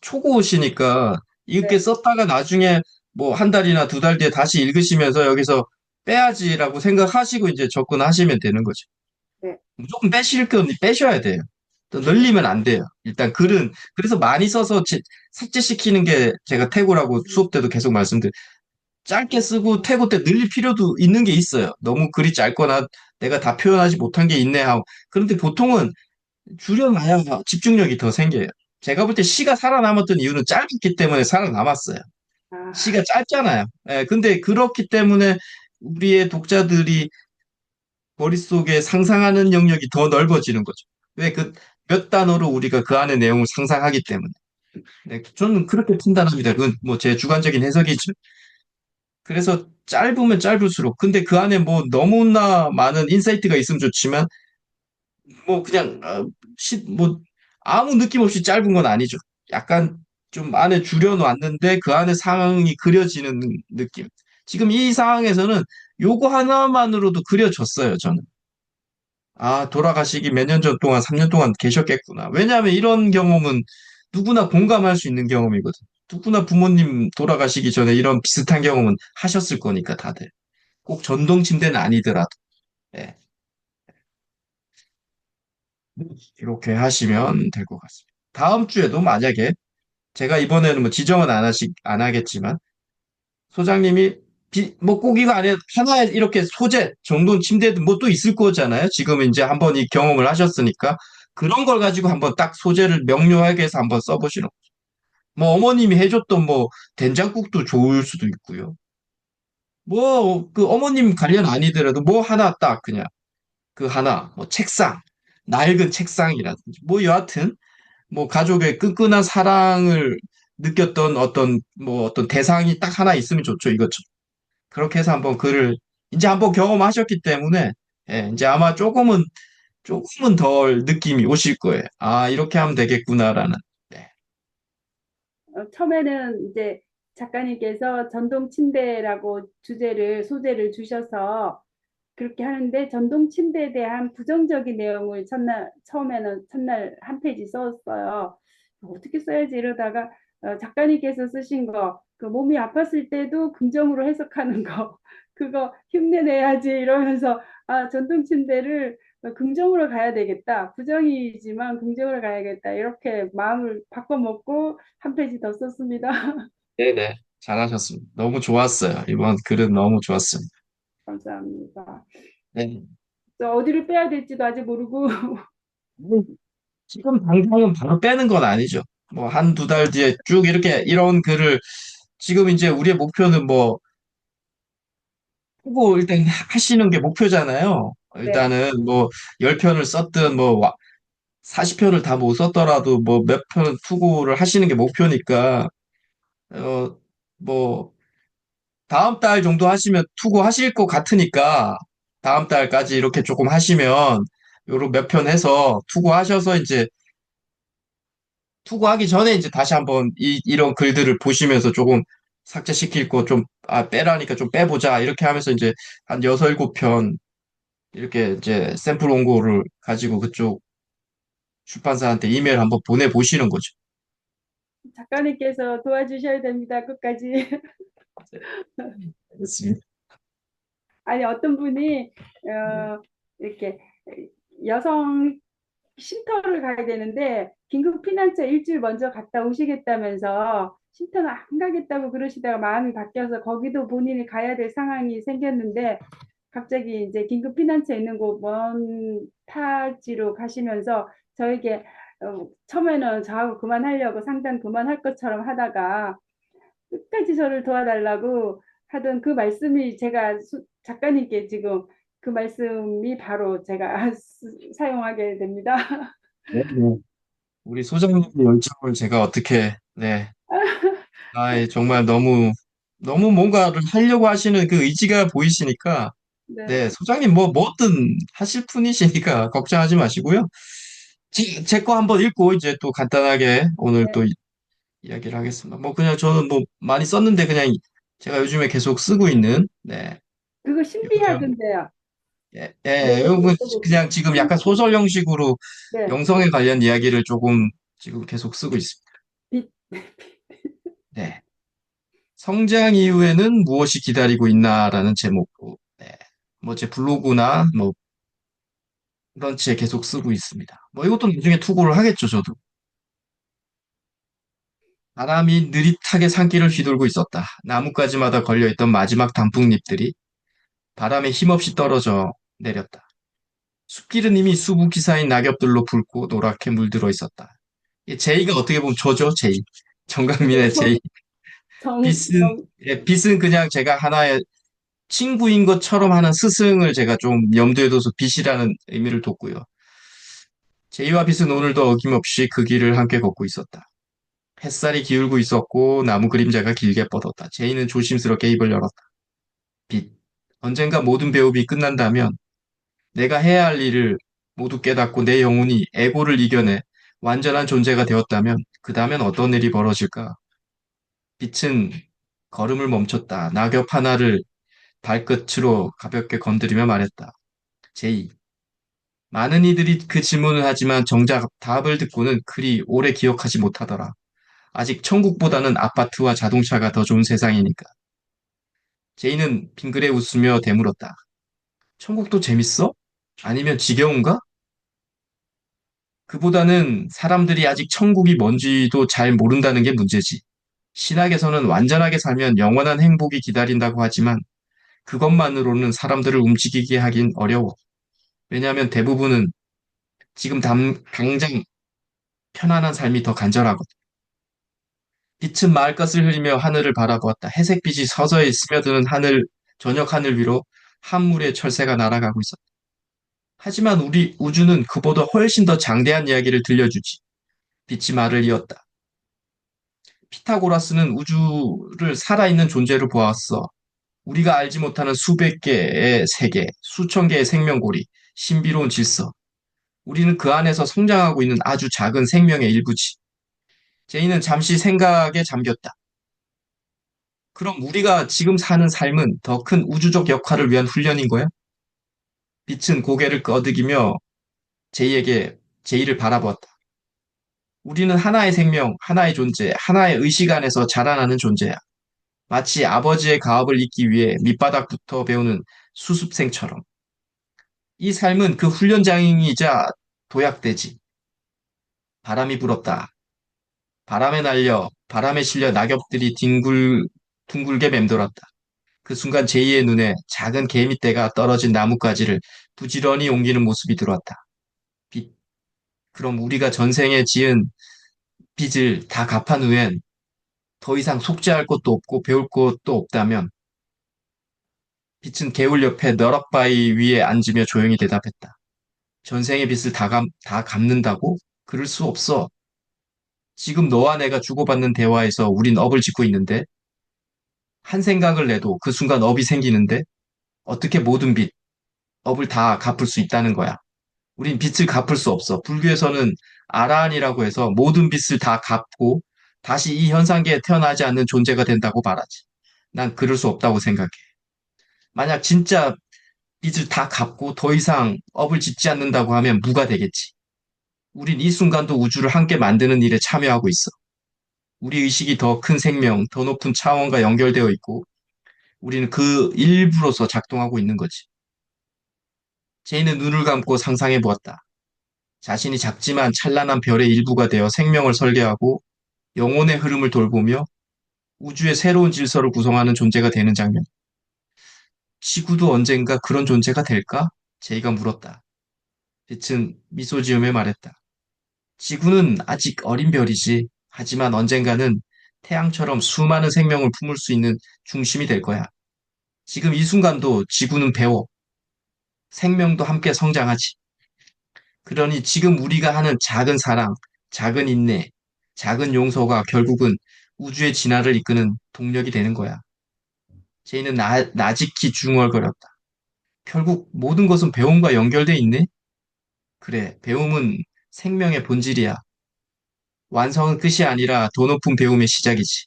초고시니까 이렇게 네, 썼다가 나중에 뭐 한 달이나 두 달 뒤에 다시 읽으시면서 여기서 빼야지라고 생각하시고 이제 접근하시면 되는 거죠. 네, 무조건 빼실 건 빼셔야 돼요. 또 늘리면 안 돼요. 일단 네. 글은 그래서 많이 써서 삭제시키는 게 제가 태고라고 수업 때도 계속 말씀드려요. 짧게 쓰고 태고 때 늘릴 필요도 있는 게 있어요. 너무 글이 짧거나 내가 다 표현하지 못한 게 있네 하고. 그런데 보통은 줄여놔야 집중력이 더 생겨요. 제가 볼 때 시가 살아남았던 이유는 짧기 때문에 살아남았어요. 아, 시가 짧잖아요. 근데 그렇기 때문에 우리의 독자들이 머릿속에 상상하는 영역이 더 넓어지는 거죠. 왜 그 몇 단어로 우리가 그 안의 내용을 상상하기 때문에. 네, 저는 그렇게 판단합니다. 그건 뭐 제 주관적인 해석이죠. 그래서 짧으면 짧을수록 근데 그 안에 뭐 너무나 많은 인사이트가 있으면 좋지만 뭐 그냥 뭐 아무 느낌 없이 짧은 건 아니죠. 약간 좀 안에 줄여놨는데 그 안에 상황이 그려지는 느낌. 지금 이 상황에서는 요거 하나만으로도 그려졌어요, 저는. 아, 돌아가시기 몇 년 전 동안, 3년 동안 계셨겠구나. 왜냐하면 이런 경험은 누구나 공감할 수 있는 경험이거든. 누구나 부모님 돌아가시기 전에 이런 비슷한 경험은 하셨을 거니까, 다들. 꼭 전동 침대는 아니더라도. 예. 이렇게 하시면 될 것 같습니다. 다음 주에도 만약에 제가 이번에는 뭐 지정은 안 하겠지만 소장님이 뭐 꼭 이거 안에 하나에 이렇게 소재, 정돈 침대도 뭐 또 있을 거잖아요. 지금 이제 한번 이 경험을 하셨으니까 그런 걸 가지고 한번 딱 소재를 명료하게 해서 한번 써보시는 거죠. 뭐 어머님이 해줬던 뭐 된장국도 좋을 수도 있고요. 뭐 그 어머님 관련 아니더라도 뭐 하나 딱 그냥 그 하나 뭐 책상, 낡은 책상이라든지 뭐 여하튼 뭐 가족의 끈끈한 사랑을 느꼈던 어떤 대상이 딱 하나 있으면 좋죠. 이것죠. 그렇게 해서 한번 글을 이제 한번 경험하셨기 때문에 이제 아마 조금은 덜 느낌이 오실 거예요. 아, 이렇게 하면 되겠구나라는. 네. 처음에는 이제 작가님께서 전동 침대라고 소재를 주셔서 그렇게 하는데 전동 침대에 대한 부정적인 내용을 처음에는 한 페이지 썼어요. 어떻게 써야지 이러다가 작가님께서 쓰신 거, 그 몸이 아팠을 때도 긍정으로 해석하는 거, 그거 흉내내야지 이러면서 아, 전동 침대를 긍정으로 가야 되겠다. 부정이지만 긍정으로 가야겠다. 이렇게 마음을 바꿔먹고 한 페이지 더 썼습니다. 네네. 잘하셨습니다. 너무 좋았어요. 이번 글은 너무 좋았습니다. 감사합니다. 네. 어디를 빼야 될지도 아직 모르고 뭐, 지금 당장은 바로 빼는 건 아니죠. 뭐, 한 두 달 뒤에 쭉 이렇게 이런 글을 지금 이제 우리의 목표는 뭐, 후보 일단 하시는 게 목표잖아요. 네. 일단은 뭐, 10편을 썼든 뭐, 40편을 다 못 썼더라도 뭐 몇 편 투고를 하시는 게 목표니까 어 뭐 다음 달 정도 하시면 투고 하실 것 같으니까 다음 달까지 이렇게 조금 하시면 요런 몇 편 해서 투고 하셔서 이제 투고하기 전에 이제 다시 한번 이런 글들을 보시면서 조금 삭제시킬 거 좀 빼라니까 좀 빼보자 이렇게 하면서 이제 한 여섯 일곱 편 이렇게 이제 샘플 원고를 가지고 그쪽 출판사한테 이메일 한번 보내보시는 거죠. 작가님께서 도와주셔야 됩니다. 끝까지. 알겠습니다. 아니, 어떤 분이, 네. 이렇게 여성 쉼터를 가야 되는데, 긴급 피난처 일주일 먼저 갔다 오시겠다면서, 쉼터는 안 가겠다고 그러시다가 마음이 바뀌어서 거기도 본인이 가야 될 상황이 생겼는데, 갑자기 이제 긴급 피난처 있는 곳 먼 타지로 가시면서 저에게 처음에는 저하고 그만하려고 상담 그만할 것처럼 하다가 끝까지 저를 도와달라고 하던 그 말씀이 제가 작가님께 지금 그 말씀이 바로 제가 사용하게 됩니다. 네. 네. 우리 소장님의 열정을 제가 어떻게, 네. 아, 정말 너무 뭔가를 하려고 하시는 그 의지가 보이시니까, 네, 네, 소장님 뭐든 하실 분이시니까 걱정하지 마시고요. 제 거 한번 읽고 이제 또 간단하게 오늘 또 네. 이야기를 하겠습니다. 뭐 그냥 저는 뭐 많이 썼는데 그냥 제가 요즘에 계속 쓰고 있는, 네, 그거 요령, 신비하던데요. 예, 네, 예, 이거 그냥 지금 약간 신비. 소설 형식으로 네, 영성에 관련 이야기를 조금 지금 계속 쓰고 있습니다. 빛. 네. 성장 이후에는 무엇이 기다리고 있나라는 제목으로, 네. 뭐 제 블로그나 뭐 런치에 계속 쓰고 있습니다. 뭐 이것도 나중에 투고를 하겠죠, 저도. 바람이 느릿하게 산길을 휘돌고 있었다. 나뭇가지마다 걸려있던 마지막 단풍잎들이 바람에 힘없이 떨어져 내렸다. 숲길은 이미 수북히사인 낙엽들로 붉고 노랗게 물들어 있었다. 이 제이가 어떻게 보면 저죠, 제이. 정강민의 제이. 빛은, 정, 빛은 그냥 제가 하나의 친구인 것처럼 하는 스승을 제가 좀 염두에 둬서 빛이라는 의미를 뒀고요. 제이와 빛은 오늘도 어김없이 그 길을 함께 걷고 있었다. 햇살이 기울고 있었고 나무 그림자가 길게 뻗었다. 제이는 조심스럽게 입을 열었다. 빛. 언젠가 모든 배움이 끝난다면 내가 해야 할 일을 모두 깨닫고 내 영혼이 에고를 이겨내 완전한 존재가 되었다면 그 다음엔 어떤 일이 벌어질까? 빛은 걸음을 멈췄다. 낙엽 하나를 발끝으로 가볍게 건드리며 말했다. 제이. 많은 이들이 그 질문을 하지만 정작 답을 듣고는 그리 오래 기억하지 못하더라. 아직 천국보다는 아파트와 자동차가 더 좋은 세상이니까. 제이는 빙그레 웃으며 되물었다. 천국도 재밌어? 아니면 지겨운가? 그보다는 사람들이 아직 천국이 뭔지도 잘 모른다는 게 문제지. 신학에서는 완전하게 살면 영원한 행복이 기다린다고 하지만 그것만으로는 사람들을 움직이게 하긴 어려워. 왜냐하면 대부분은 지금 당장 편안한 삶이 더 간절하거든. 빛은 말것을 흐리며 하늘을 바라보았다. 회색빛이 서서히 스며드는 저녁 하늘 위로 한 물의 철새가 날아가고 있었다. 하지만 우리 우주는 그보다 훨씬 더 장대한 이야기를 들려주지. 빛이 말을 이었다. 피타고라스는 우주를 살아있는 존재로 보았어. 우리가 알지 못하는 수백 개의 세계, 수천 개의 생명고리, 신비로운 질서. 우리는 그 안에서 성장하고 있는 아주 작은 생명의 일부지. 제이는 잠시 생각에 잠겼다. 그럼 우리가 지금 사는 삶은 더 큰 우주적 역할을 위한 훈련인 거야? 빛은 고개를 끄덕이며 제이를 바라보았다. 우리는 하나의 생명, 하나의 존재, 하나의 의식 안에서 자라나는 존재야. 마치 아버지의 가업을 잇기 위해 밑바닥부터 배우는 수습생처럼. 이 삶은 그 훈련장이자 도약되지. 바람이 불었다. 바람에 실려 낙엽들이 둥글게 맴돌았다. 그 순간 제이의 눈에 작은 개미떼가 떨어진 나뭇가지를 부지런히 옮기는 모습이 들어왔다. 빛. 그럼 우리가 전생에 지은 빚을 다 갚은 후엔 더 이상 속죄할 것도 없고 배울 것도 없다면 빛은 개울 옆에 너럭바위 위에 앉으며 조용히 대답했다. 전생의 빚을 다 갚는다고? 그럴 수 없어. 지금 너와 내가 주고받는 대화에서 우린 업을 짓고 있는데 한 생각을 내도 그 순간 업이 생기는데 어떻게 모든 업을 다 갚을 수 있다는 거야. 우린 빚을 갚을 수 없어. 불교에서는 아라한이라고 해서 모든 빚을 다 갚고 다시 이 현상계에 태어나지 않는 존재가 된다고 말하지. 난 그럴 수 없다고 생각해. 만약 진짜 빚을 다 갚고 더 이상 업을 짓지 않는다고 하면 무가 되겠지. 우린 이 순간도 우주를 함께 만드는 일에 참여하고 있어. 우리 의식이 더 큰 생명, 더 높은 차원과 연결되어 있고, 우리는 그 일부로서 작동하고 있는 거지. 제이는 눈을 감고 상상해 보았다. 자신이 작지만 찬란한 별의 일부가 되어 생명을 설계하고 영혼의 흐름을 돌보며 우주의 새로운 질서를 구성하는 존재가 되는 장면. 지구도 언젠가 그런 존재가 될까? 제이가 물었다. 빛은 미소 지으며 말했다. 지구는 아직 어린 별이지. 하지만 언젠가는 태양처럼 수많은 생명을 품을 수 있는 중심이 될 거야. 지금 이 순간도 지구는 배워. 생명도 함께 성장하지. 그러니 지금 우리가 하는 작은 사랑, 작은 인내, 작은 용서가 결국은 우주의 진화를 이끄는 동력이 되는 거야. 제이는 나직히 중얼거렸다. 결국 모든 것은 배움과 연결돼 있네? 그래, 배움은 생명의 본질이야. 완성은 끝이 아니라 더 높은 배움의 시작이지.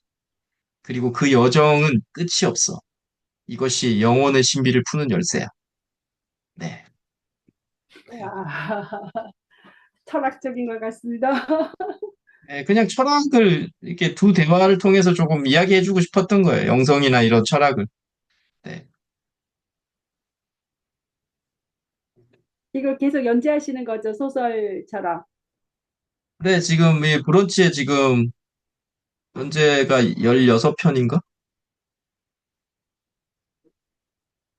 그리고 그 여정은 끝이 없어. 이것이 영혼의 신비를 푸는 열쇠야. 네. 야, 철학적인 것 같습니다. 네, 그냥 철학을 이렇게 두 대화를 통해서 조금 이야기해주고 싶었던 거예요. 영성이나 이런 철학을. 네. 이걸 계속 연재하시는 거죠, 소설처럼. 그래, 지금 이 브런치에 지금 현재가 16편인가?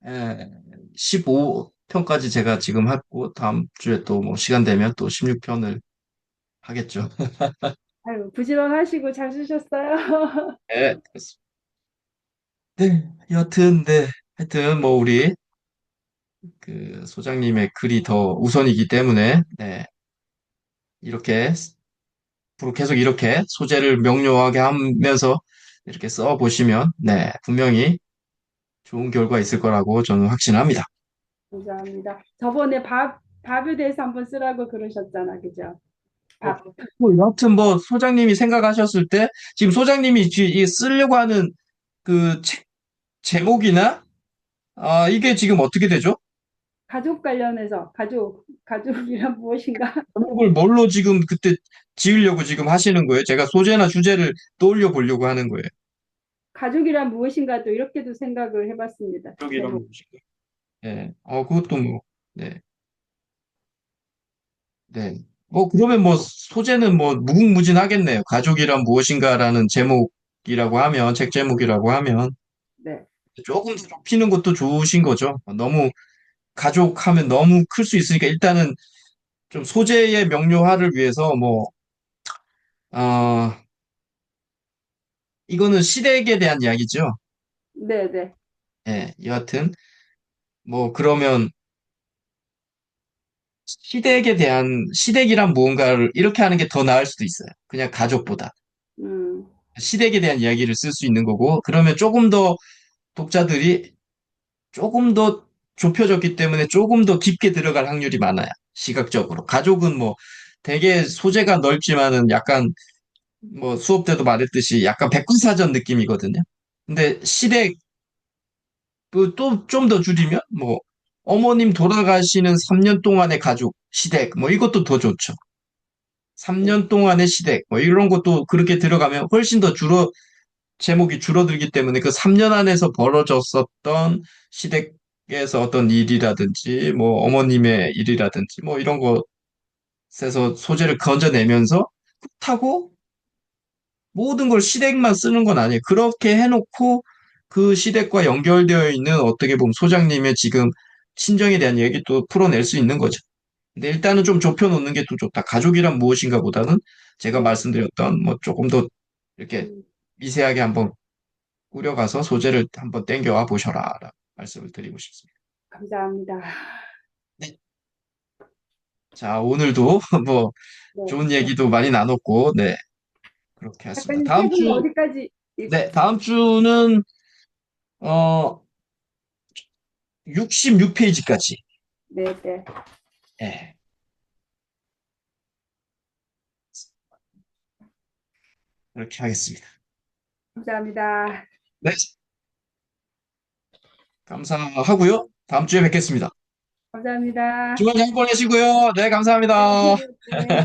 예, 15편까지 제가 지금 하고, 다음 주에 또 뭐 시간 되면 또 16편을 하겠죠. 아유, 부지런하시고 잘 쓰셨어요. 네, 그렇습니다. 네, 여튼, 네. 하여튼, 뭐, 우리, 그, 소장님의 글이 더 우선이기 때문에, 네. 이렇게, 앞으로 계속 이렇게 소재를 명료하게 하면서 이렇게 써보시면, 네. 분명히 좋은 결과 있을 거라고 저는 확신합니다. 감사합니다. 저번에 밥에 대해서 한번 쓰라고 그러셨잖아, 그죠? 어, 밥. 뭐 여하튼 뭐 소장님이 생각하셨을 때 지금 소장님이 이 쓰려고 하는 그 책 제목이나 이게 지금 어떻게 되죠? 가족 관련해서, 가족이란 무엇인가? 제목을 뭘로 지금 그때 지으려고 지금 하시는 거예요? 제가 소재나 주제를 떠올려 보려고 하는 거예요. 가족이란 무엇인가 또 이렇게도 생각을 해봤습니다. 기억이란 제목. 무엇인가? 네. 그것도 뭐, 네. 네. 뭐 그러면 뭐 소재는 뭐 무궁무진하겠네요. 가족이란 무엇인가라는 제목이라고 하면 책 제목이라고 하면 네. 조금 더 좁히는 것도 좋으신 거죠. 너무 가족 하면 너무 클 수 있으니까 일단은 좀 소재의 명료화를 위해서 뭐, 어, 이거는 시댁에 대한 이야기죠. 네, 네. 예, 여하튼, 뭐, 그러면 시댁이란 무언가를 이렇게 하는 게 더 나을 수도 있어요. 그냥 가족보다. 음, 시댁에 대한 이야기를 쓸 수 있는 거고, 그러면 조금 더 독자들이 조금 더 좁혀졌기 때문에 조금 더 깊게 들어갈 확률이 많아요. 시각적으로. 가족은 뭐, 되게 소재가 넓지만은 약간 뭐 수업 때도 말했듯이 약간 백과사전 느낌이거든요. 근데 시댁 또 좀 더 줄이면 뭐 어머님 돌아가시는 3년 동안의 가족 시댁 뭐 이것도 더 좋죠. 네. 3년 동안의 시댁 뭐 이런 것도 그렇게 들어가면 훨씬 더 제목이 줄어들기 때문에 그 3년 안에서 벌어졌었던 시댁에서 어떤 일이라든지 뭐 어머님의 일이라든지 뭐 이런 것에서 소재를 건져내면서 타고 모든 걸 시댁만 쓰는 건 아니에요. 그렇게 해놓고 그 시댁과 연결되어 있는 어떻게 보면 소장님의 지금 친정에 대한 얘기도 풀어낼 수 있는 거죠. 근데 일단은 좀 좁혀놓는 게 더 좋다. 가족이란 무엇인가 보다는 제가 네. 말씀드렸던 뭐 조금 더 이렇게 음, 미세하게 한번 꾸려가서 소재를 한번 땡겨와 보셔라. 라고 말씀을 드리고 싶습니다. 감사합니다. 네. 자, 오늘도 뭐 네. 좋은 얘기도 많이 나눴고, 네. 그렇게 했습니다. 작가님 책은 어디까지 네, 다음 주는, 어, 66페이지까지. 네, 네. 예, 그렇게 하겠습니다. 감사합니다. 네, 감사하고요. 다음 주에 뵙겠습니다. 감사합니다. 주말 잘 보내시고요. 네, 감사합니다. 네. 네.